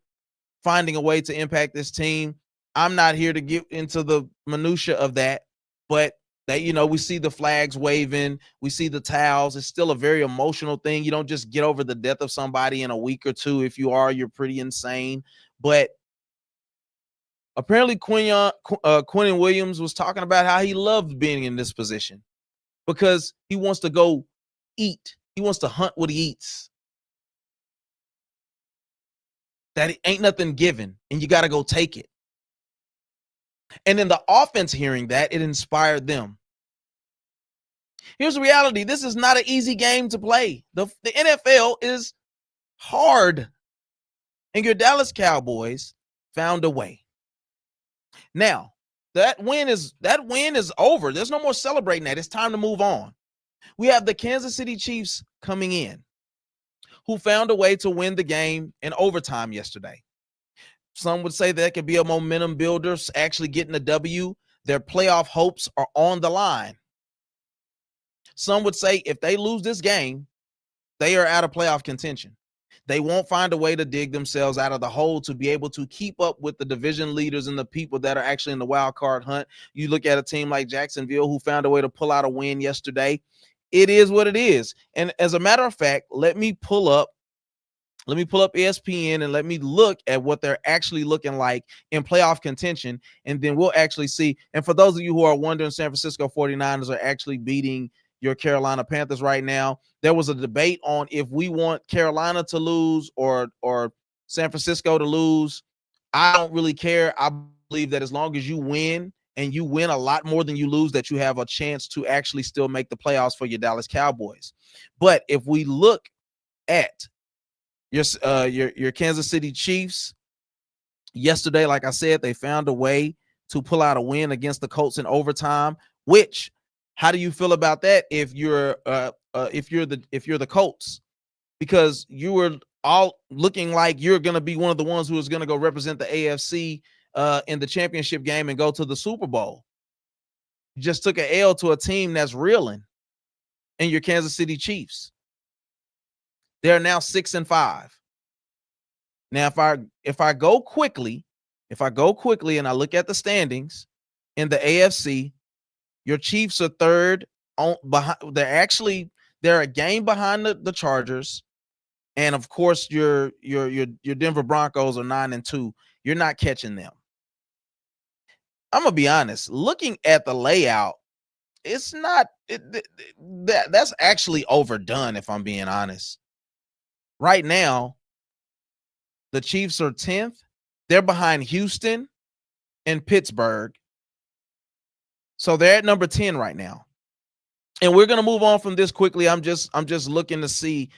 finding a way to impact this team. I'm not here to get into the minutia of that, but that, we see the flags waving, we see the towels. It's still a very emotional thing. You don't just get over the death of somebody in a week or two. If you are, you're pretty insane. But apparently Quinnen Williams was talking about how he loved being in this position because he wants to go eat. He wants to hunt what he eats. That ain't nothing given, and you got to go take it. And then the offense hearing that, it inspired them. Here's the reality. This is not an easy game to play. The NFL is hard. And your Dallas Cowboys found a way. Now, that win is over. There's no more celebrating that. It's time to move on. We have the Kansas City Chiefs coming in, who found a way to win the game in overtime yesterday. Some would say that could be a momentum builder, actually getting a W. Their playoff hopes are on the line. Some would say if they lose this game, they are out of playoff contention. They won't find a way to dig themselves out of the hole to be able to keep up with the division leaders and the people that are actually in the wild card hunt. You look at a team like Jacksonville, who found a way to pull out a win yesterday. It is what it is. And as a matter of fact, let me pull up ESPN and let me look at what they're actually looking like in playoff contention, and then we'll actually see. And for those of you who are wondering, San Francisco 49ers are actually beating your Carolina Panthers right now. There was a debate on if we want Carolina to lose or San Francisco to lose. I don't really care. I believe that as long as you win, and you win a lot more than you lose, that you have a chance to actually still make the playoffs for your Dallas Cowboys. But if we look at your Kansas City Chiefs, yesterday, like I said, they found a way to pull out a win against the Colts in overtime. Which, how do you feel about that? If you're the Colts, because you were all looking like you're going to be one of the ones who is going to go represent the AFC in the championship game and go to the Super Bowl. You just took an L to a team that's reeling, and your Kansas City Chiefs. They're now 6-5. Now, if I go quickly and I look at the standings in the AFC, your Chiefs are third behind. They're a game behind the Chargers, and of course your Denver Broncos are 9-2. You're not catching them. I'm gonna be honest. Looking at the layout, it's not that's actually overdone. If I'm being honest, right now the Chiefs are 10th. They're behind Houston and Pittsburgh. So they're at number 10 right now. And we're going to move on from this quickly. I'm just looking to see,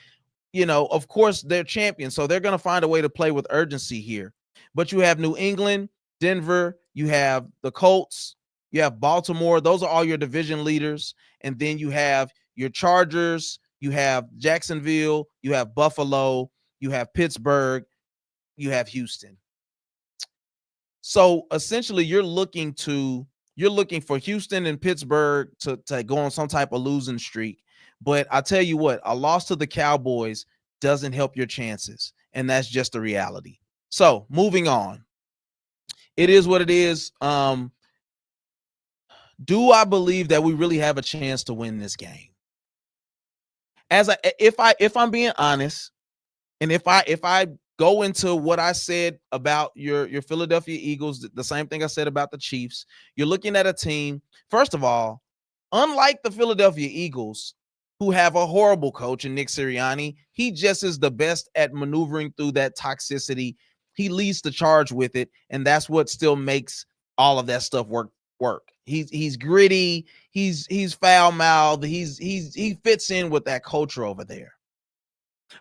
of course they're champions. So they're going to find a way to play with urgency here. But you have New England, Denver, you have the Colts, you have Baltimore. Those are all your division leaders. And then you have your Chargers, you have Jacksonville, you have Buffalo, you have Pittsburgh, you have Houston. So essentially you're looking for Houston and Pittsburgh to go on some type of losing streak. But I tell you what, a loss to the Cowboys doesn't help your chances. And that's just the reality. So moving on. It is what it is. Do I believe that we really have a chance to win this game? If I'm being honest, and if I go into what I said about your Philadelphia Eagles, the same thing I said about the Chiefs, you're looking at a team, first of all, unlike the Philadelphia Eagles, who have a horrible coach in Nick Sirianni, he just is the best at maneuvering through that toxicity. He leads the charge with it, and that's what still makes all of that stuff work. He's gritty, he's foul-mouthed, he fits in with that culture over there.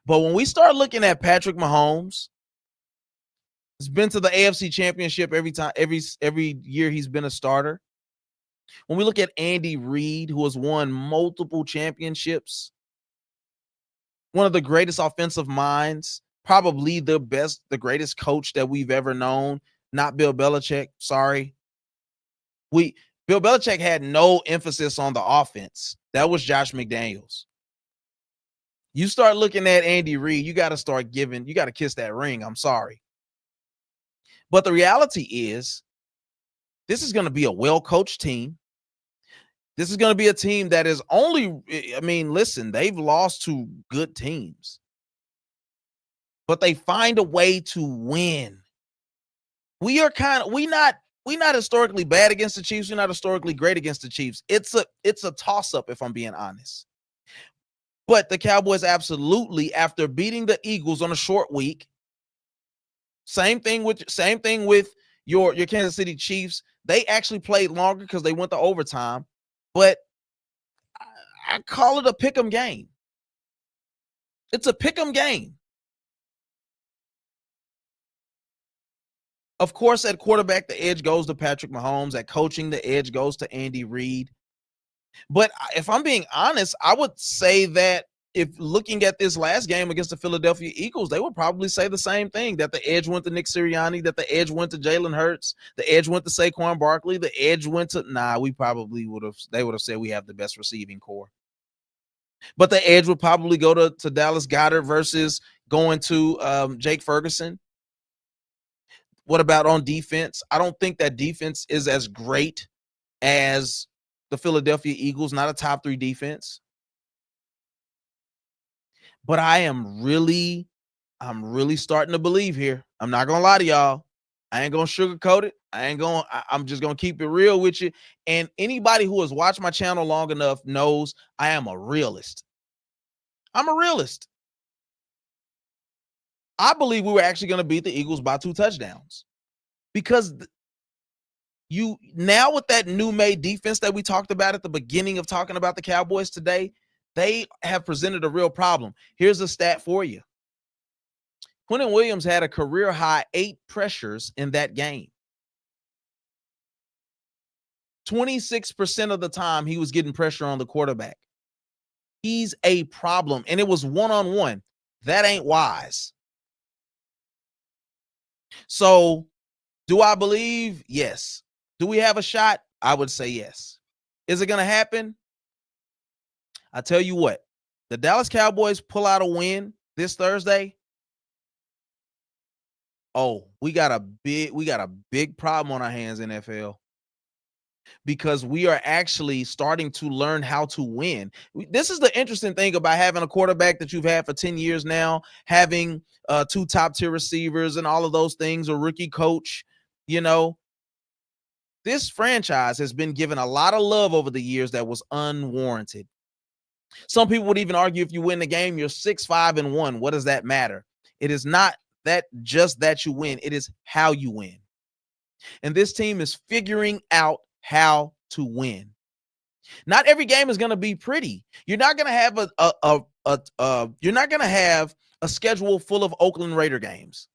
But when we start looking at Patrick Mahomes, he's been to the AFC Championship every year he's been a starter. When we look at Andy Reid, who has won multiple championships, one of the greatest offensive minds, probably the greatest coach that we've ever known, not Bill Belichick, sorry. Bill Belichick had no emphasis on the offense. That was Josh McDaniels. You start looking at Andy Reid, you got to kiss that ring. I'm sorry. But the reality is, this is going to be a well-coached team. This is going to be a team that is listen, they've lost to good teams, but they find a way to win. We not historically bad against the Chiefs. We're not historically great against the Chiefs. It's a toss-up, if I'm being honest. But the Cowboys absolutely, after beating the Eagles on a short week, same thing with your Kansas City Chiefs. They actually played longer because they went to overtime. But I call it a pick'em game. It's a pick'em game. Of course, at quarterback, the edge goes to Patrick Mahomes. At coaching, the edge goes to Andy Reid. But if I'm being honest, I would say that if looking at this last game against the Philadelphia Eagles, they would probably say the same thing, that the edge went to Nick Sirianni, that the edge went to Jalen Hurts, the edge went to Saquon Barkley, the edge went to, they would have said we have the best receiving core. But the edge would probably go to Dallas Goedert versus going to Jake Ferguson. What about on defense? I don't think that defense is as great as the Philadelphia Eagles, not a top 3 defense. But I'm really starting to believe here. I'm not going to lie to y'all. I ain't going to sugarcoat it. I'm just going to keep it real with you. And anybody who has watched my channel long enough knows I am a realist. I'm a realist. I believe we were actually going to beat the Eagles by 2 touchdowns. Because now with that new made defense that we talked about at the beginning of talking about the Cowboys today, they have presented a real problem. Here's a stat for you. Quinnen Williams had a career high 8 pressures in that game. 26% of the time he was getting pressure on the quarterback. He's a problem, and it was one-on-one. That ain't wise. So, do I believe? Yes. Do we have a shot? I would say yes. Is it going to happen? I tell you what, the Dallas Cowboys pull out a win this Thursday. Oh, we got a big problem on our hands, NFL. Because we are actually starting to learn how to win. This is the interesting thing about having a quarterback that you've had for 10 years now, having 2 top-tier receivers and all of those things, a rookie coach. This franchise has been given a lot of love over the years that was unwarranted. Some people would even argue if you win the game, you're 6-5-1. What does that matter? It is not just that you win. It is how you win. And this team is figuring out how to win. Not every game is going to be pretty. You're not going to have a schedule full of Oakland Raider games.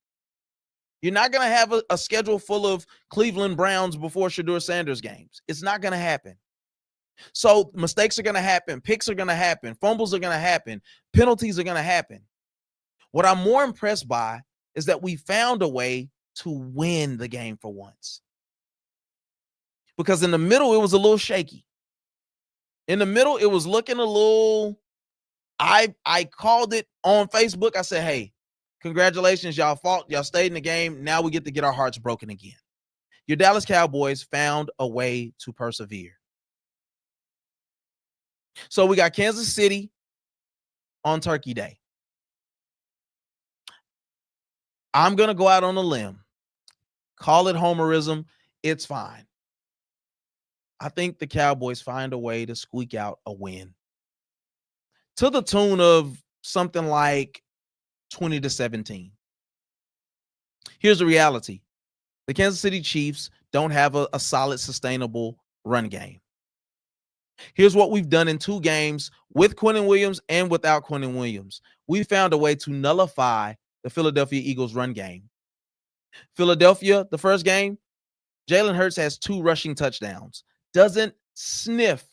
You're not going to have a schedule full of Cleveland Browns before Shedeur Sanders games. It's not going to happen. So mistakes are going to happen. Picks are going to happen. Fumbles are going to happen. Penalties are going to happen. What I'm more impressed by is that we found a way to win the game for once. Because in the middle, it was a little shaky. In the middle, it was looking a little, I called it on Facebook. I said, hey, congratulations, y'all fought. Y'all stayed in the game. Now we get to get our hearts broken again. Your Dallas Cowboys found a way to persevere. So we got Kansas City on Turkey Day. I'm going to go out on a limb. Call it homerism. It's fine. I think the Cowboys find a way to squeak out a win to the tune of something like 20-17. Here's the reality. The Kansas City Chiefs don't have a solid, sustainable run game. Here's what we've done in 2 games with Quinnen Williams and without Quinnen Williams. We found a way to nullify the Philadelphia Eagles run game. Philadelphia, the first game, Jalen Hurts has 2 rushing touchdowns. Doesn't sniff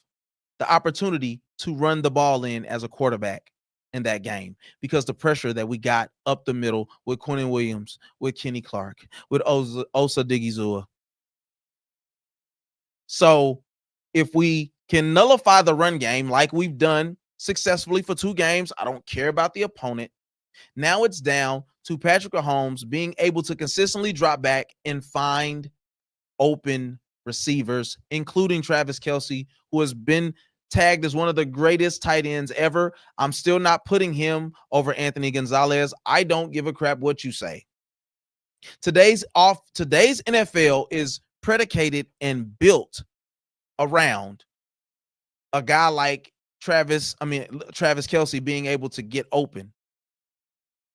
the opportunity to run the ball in as a quarterback in that game because the pressure that we got up the middle with Quinnen Williams, with Kenny Clark, with Osa Digizua. So if we can nullify the run game like we've done successfully for 2 games, I don't care about the opponent. Now it's down to Patrick Mahomes being able to consistently drop back and find open receivers, including Travis Kelce, who has been tagged as one of the greatest tight ends ever. I'm still not putting him over Anthony Gonzalez. I don't give a crap what you say. Today's NFL is predicated and built around a guy like Travis Kelce being able to get open.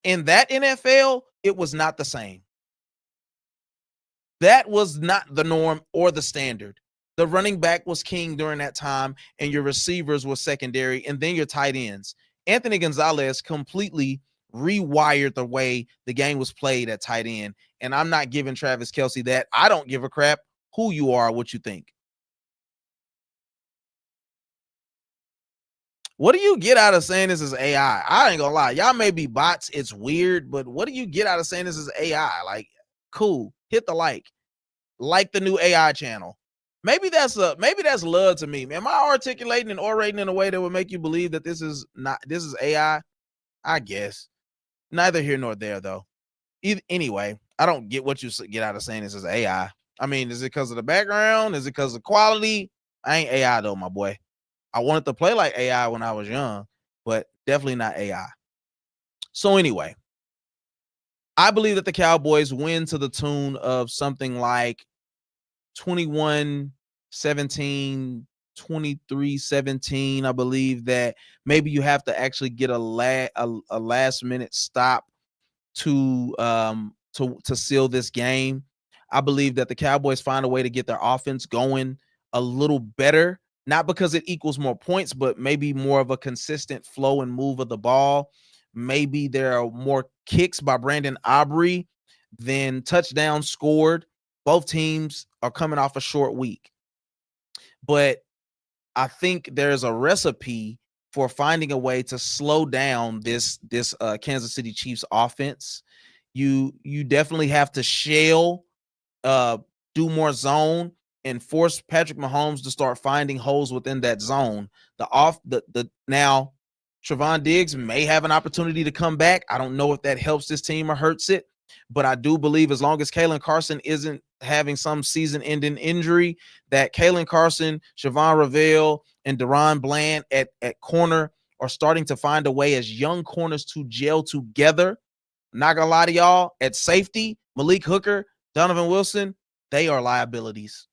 In that NFL, it was not the same. That was not the norm or the standard. The running back was king during that time, and your receivers were secondary, and then your tight ends. Anthony Gonzalez completely rewired the way the game was played at tight end, and I'm not giving Travis Kelce that. I don't give a crap who you are, what you think. What do you get out of saying this is AI? I ain't gonna lie. Y'all may be bots. It's weird, but what do you get out of saying this is AI? Like, cool. Hit the like the new AI channel. Maybe that's love to me. Am I articulating and orating in a way that would make you believe that this is AI? I guess. Neither here nor there, though. Anyway, I don't get what you get out of saying this is AI. I mean, is it because of the background? Is it because of quality? I ain't AI though, my boy. I wanted to play like AI when I was young, but definitely not AI. So anyway, I believe that the Cowboys win to the tune of something like 21-17, 23-17. I believe that maybe you have to actually get a last minute stop to seal this game. I believe that the Cowboys find a way to get their offense going a little better, not because it equals more points, but maybe more of a consistent flow and move of the ball. Maybe there are more kicks by Brandon Aubrey than touchdowns scored. Both teams are coming off a short week. But I think there's a recipe for finding a way to slow down this Kansas City Chiefs offense. You definitely have to shell, do more zone, and force Patrick Mahomes to start finding holes within that zone. Now Trevon Diggs may have an opportunity to come back. I don't know if that helps this team or hurts it, but I do believe as long as Kalen Carson isn't having some season-ending injury, that Kalen Carson, Siobhan Reveille, and Deron Bland at corner are starting to find a way as young corners to gel together. Not gonna lie to y'all, at safety, Malik Hooker, Donovan Wilson, they are liabilities.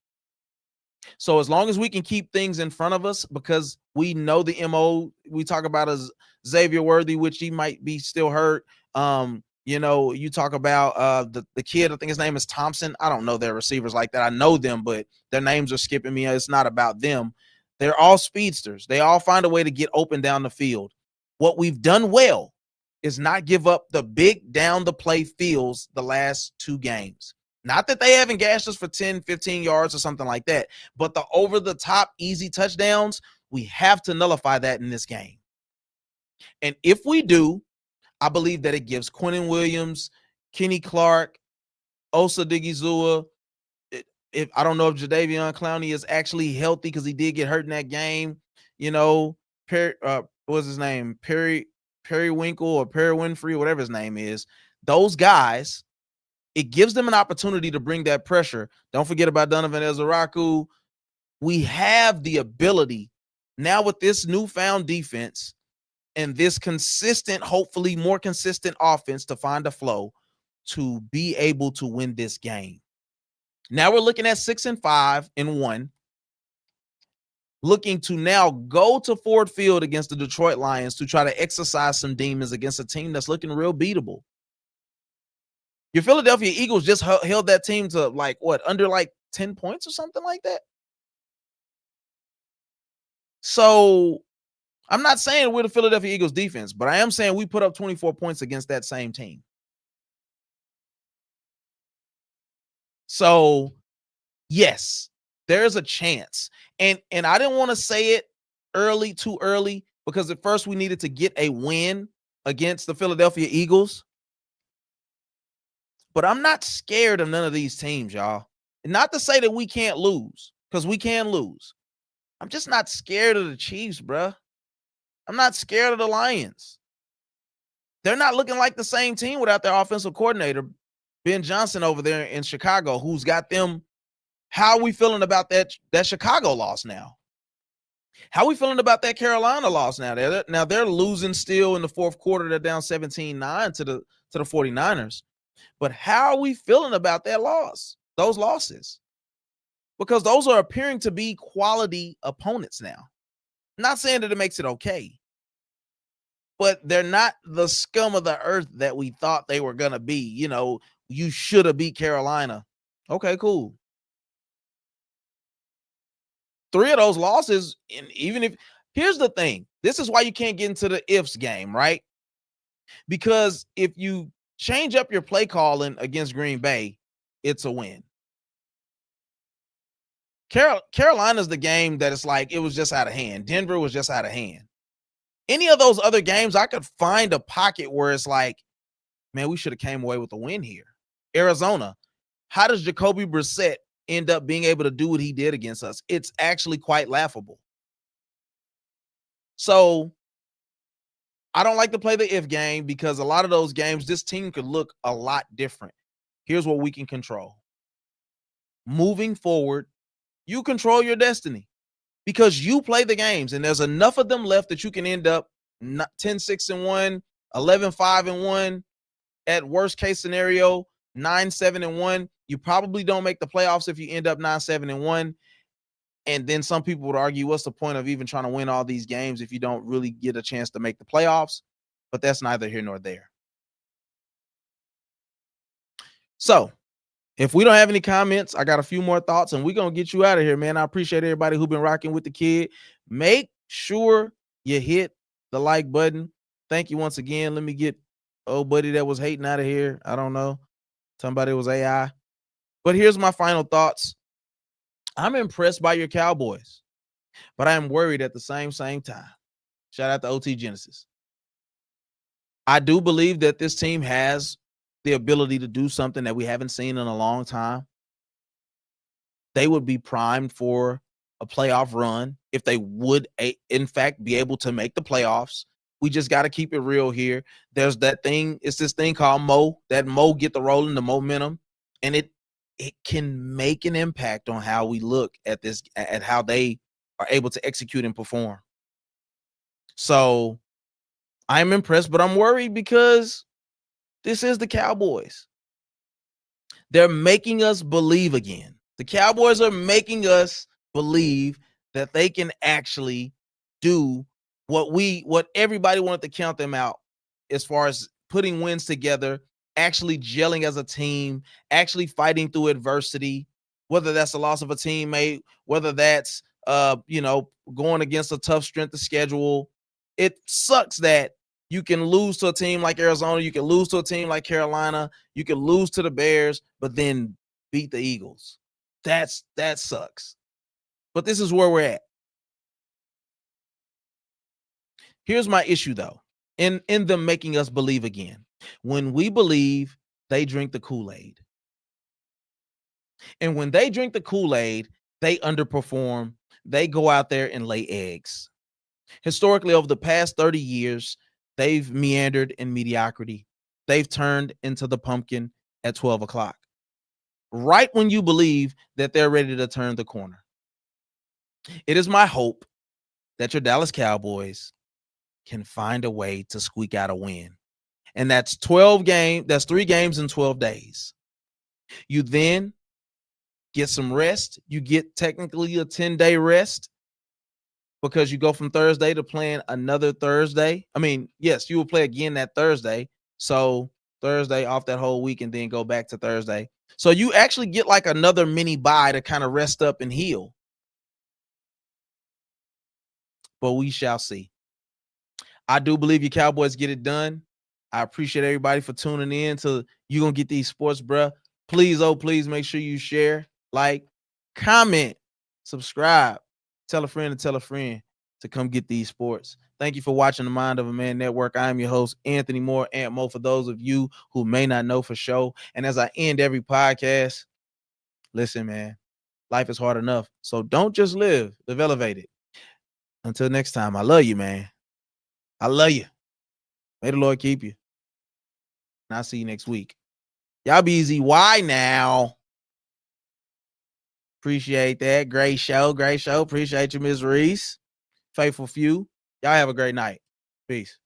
So as long as we can keep things in front of us, because we know the MO we talk about as Xavier Worthy, which he might be still hurt. You talk about the kid, I think his name is Thompson. I don't know their receivers like that. I know them, but their names are skipping me. It's not about them. They're all speedsters. They all find a way to get open down the field. What we've done well is not give up the big down the play fields the last 2 games. Not that they haven't gashed us for 10, 15 yards or something like that, but the over-the-top easy touchdowns, we have to nullify that in this game. And if we do, I believe that it gives Quinnen Williams, Kenny Clark, Osa Digizua. If I don't know if Jadeveon Clowney is actually healthy because he did get hurt in that game. What's his name? Periwinkle or Perry Winfrey, whatever his name is. Those guys, it gives them an opportunity to bring that pressure. Don't forget about Donovan Ezeraku. We have the ability now with this newfound defense and this consistent, hopefully more consistent offense to find a flow to be able to win this game. Now we're looking at 6-5-1, looking to now go to Ford Field against the Detroit Lions to try to exercise some demons against a team that's looking real beatable. Your Philadelphia Eagles just held that team to under 10 points or something like that. So I'm not saying we're the Philadelphia Eagles defense, but I am saying we put up 24 points against that same team. So yes, there's a chance. And I didn't want to say it too early, because at first we needed to get a win against the Philadelphia Eagles. But I'm not scared of none of these teams, y'all. And not to say that we can't lose. because we can lose. I'm just not scared of the Chiefs, bruh. I'm not scared of the Lions. They're not looking like the same team without their offensive coordinator, Ben Johnson, over there in Chicago, who's got them. How are we feeling about that Chicago loss now? How are we feeling about that Carolina loss now? They're losing still in the fourth quarter. They're down 17-9 to the 49ers. But how are we feeling about that loss? Those losses? Because those are appearing to be quality opponents now. I'm not saying that it makes it okay, but they're not the scum of the earth that we thought they were going to be. You should have beat Carolina. Okay, cool. 3 of those losses, and even if, here's the thing, this is why you can't get into the ifs game, right? Because if you change up your play calling against Green Bay, it's a win. Carolina's the game that it's like it was just out of hand. Denver was just out of hand. Any of those other games, I could find a pocket where it's like, man, we should have came away with a win here. Arizona, how does Jacoby Brissett end up being able to do what he did against us? It's actually quite laughable. So I don't like to play the if game because a lot of those games, this team could look a lot different. Here's what we can control. Moving forward, you control your destiny because you play the games, and there's enough of them left that you can end up 10-6-1, 11-5-1, at worst case scenario, 9-7-1. You probably don't make the playoffs if you end up 9-7-1. And then some people would argue, what's the point of even trying to win all these games if you don't really get a chance to make the playoffs? But that's neither here nor there. So if we don't have any comments, I got a few more thoughts and we're going to get you out of here, man. I appreciate everybody who's been rocking with the kid. Make sure you hit the like button. Thank you once again. Let me get old buddy that was hating out of here. I don't know. Somebody was AI. But here's my final thoughts. I'm impressed by your Cowboys, but I am worried at the same time. Shout out to OT Genesis. I do believe that this team has the ability to do something that we haven't seen in a long time. They would be primed for a playoff run if they would, in fact, be able to make the playoffs. We just got to keep it real here. There's that thing. It's this thing called Mo. That Mo get the rolling, the momentum, and it can make an impact on how we look at this, at how they are able to execute and perform. So I'm impressed, but I'm worried because this is the Cowboys. They're making us believe again. The Cowboys are making us believe that they can actually do what everybody wanted to count them out as far as putting wins together, actually gelling as a team, actually fighting through adversity, whether that's the loss of a teammate, whether that's going against a tough strength of schedule. It sucks that you can lose to a team like Arizona, you can lose to a team like Carolina, you can lose to the Bears, but then beat the Eagles. That sucks. But this is where we're at. Here's my issue, though, in them making us believe again. When we believe, they drink the Kool-Aid. And when they drink the Kool-Aid, they underperform. They go out there and lay eggs. Historically, over the past 30 years, they've meandered in mediocrity. They've turned into the pumpkin at 12 o'clock. Right when you believe that they're ready to turn the corner. It is my hope that your Dallas Cowboys can find a way to squeak out a win. And that's 3 games in 12 days. You then get some rest. You get technically a 10-day rest because you go from Thursday to playing another Thursday. I mean, yes, you will play again that Thursday. So Thursday off that whole week and then go back to Thursday. So you actually get like another mini bye to kind of rest up and heal. But we shall see. I do believe you Cowboys get it done. I appreciate everybody for tuning in to You Gonna Get These Sports, bruh. Please, please make sure you share, like, comment, subscribe, tell a friend to come get these sports. Thank you for watching the Mind of a Man Network. I am your host, Anthony Moore, Ant Mo, for those of you who may not know for sure. And as I end every podcast, listen, man, Life is hard enough. So don't just live elevated. Until next time, I love you, man. I love you. May the Lord keep you. And I'll see you next week. Y'all be easy. Why now? Appreciate that. Great show. Great show. Appreciate you, Ms. Reese. Faithful few. Y'all have a great night. Peace.